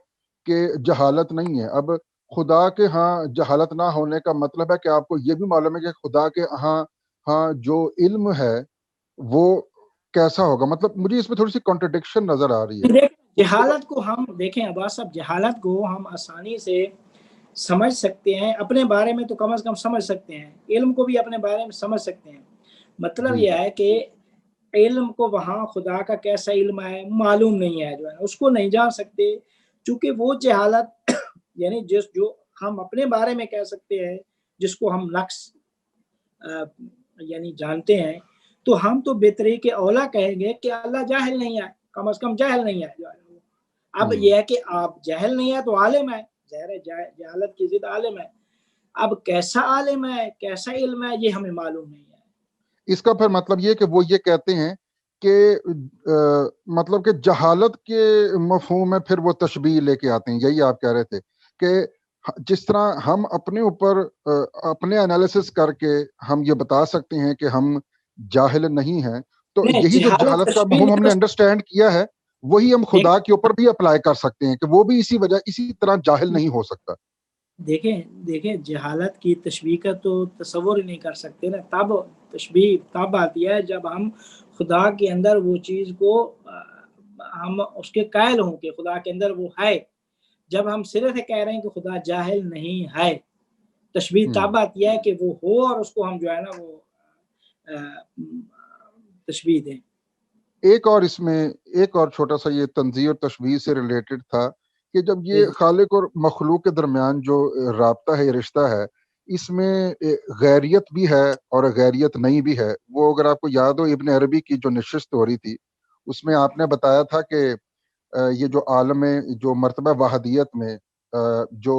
कि जहालत नहीं है। अब खुदा के यहाँ जहालत ना होने का मतलब है कि आपको ये भी मालूम है कि खुदा के यहाँ जो इल्म है वो कैसा होगा। मतलब मुझे इसमें थोड़ी सी कॉन्ट्रडिक्शन नजर आ रही है। जहालत को हम देखें अब्बास साहब, जहालत को हम आसानी से समझ सकते हैं, अपने बारे में तो कम से कम समझ सकते हैं, इल्म को भी अपने बारे में समझ सकते हैं। मतलब यह है कि इल्म को वहाँ खुदा का कैसा इल्म है मालूम नहीं है, जो है उसको नहीं जान सकते, क्योंकि वो जहालत यानी जो हम अपने बारे में कह सकते हैं, जिसको हम नक्स यानी जानते हैं, तो हम तो बेतरी के औला कहेंगे कि अल्लाह जाहिल नहीं है, कम से कम जाहिल नहीं है। اب یہ ہے کہ آپ جہل نہیں ہے تو عالم ہے، ظاہر ہے جہالت کی ضد عالم ہے، اب کیسا عالم ہے کیسا علم ہے یہ ہمیں معلوم نہیں ہے۔ اس کا پھر مطلب یہ کہ وہ یہ کہتے ہیں کہ مطلب کہ جہالت کے مفہوم میں پھر وہ تشبیہ لے کے آتے ہیں، یہی آپ کہہ رہے تھے کہ جس طرح ہم اپنے اوپر اپنے انالیسس کر کے ہم یہ بتا سکتے ہیں کہ ہم جاہل نہیں ہیں، تو یہی جو جہالت کا مفہوم ہم نے انڈرسٹینڈ کیا ہے وہی ہم خدا کے اوپر بھی اپلائی کر سکتے ہیں کہ وہ بھی اسی طرح جاہل نہیں ہو سکتا۔ دیکھیں جہالت کی تشبیہ کا تو تصور ہی نہیں کر سکتے نا، تب تشبیہ تب آتی ہے جب ہم خدا کے اندر وہ چیز کو ہم اس کے قائل ہوں کہ خدا کے اندر وہ ہے۔ جب ہم سرے سے کہہ رہے ہیں کہ خدا جاہل نہیں ہے، تشبیہ تب آتی ہے کہ وہ ہو اور اس کو ہم جو ہے نا وہ تشبیہ دیں۔ ایک اور چھوٹا سا یہ تنزیہ اور تشبیہ سے ریلیٹڈ تھا کہ جب یہ خالق اور مخلوق کے درمیان جو رابطہ ہے، یہ رشتہ ہے، اس میں غیریت بھی ہے اور غیریت نہیں بھی ہے۔ وہ اگر آپ کو یاد ہو ابن عربی کی جو نشست ہو رہی تھی اس میں آپ نے بتایا تھا کہ یہ جو عالم جو مرتبہ وحدیت میں جو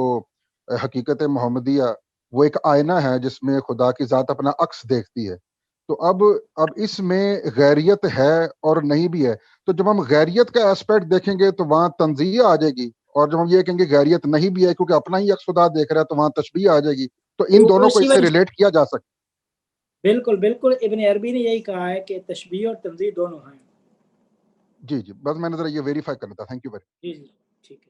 حقیقت محمدیہ وہ ایک آئینہ ہے جس میں خدا کی ذات اپنا عکس دیکھتی ہے، تو اب اس میں غیریت ہے اور نہیں بھی ہے، تو جب ہم غیریت کا ایسپیکٹ دیکھیں گے تو وہاں تنزیہ آ جائے گی، اور جب ہم یہ کہیں گے غیریت نہیں بھی ہے کیونکہ اپنا ہی عکس خدا دیکھ رہا ہے تو وہاں تشبیہ آ جائے گی، تو ان دونوں کو اس سے ریلیٹ کیا جا سکتا ہے۔ بالکل ابن عربی نے یہی کہا ہے کہ تشبیہ اور تنزیہ دونوں ہیں۔ جی بس میں نے ذرا یہ ویریفائی کرنا تھا، تھینک یو ویری مچ۔ جی ٹھیک ہے۔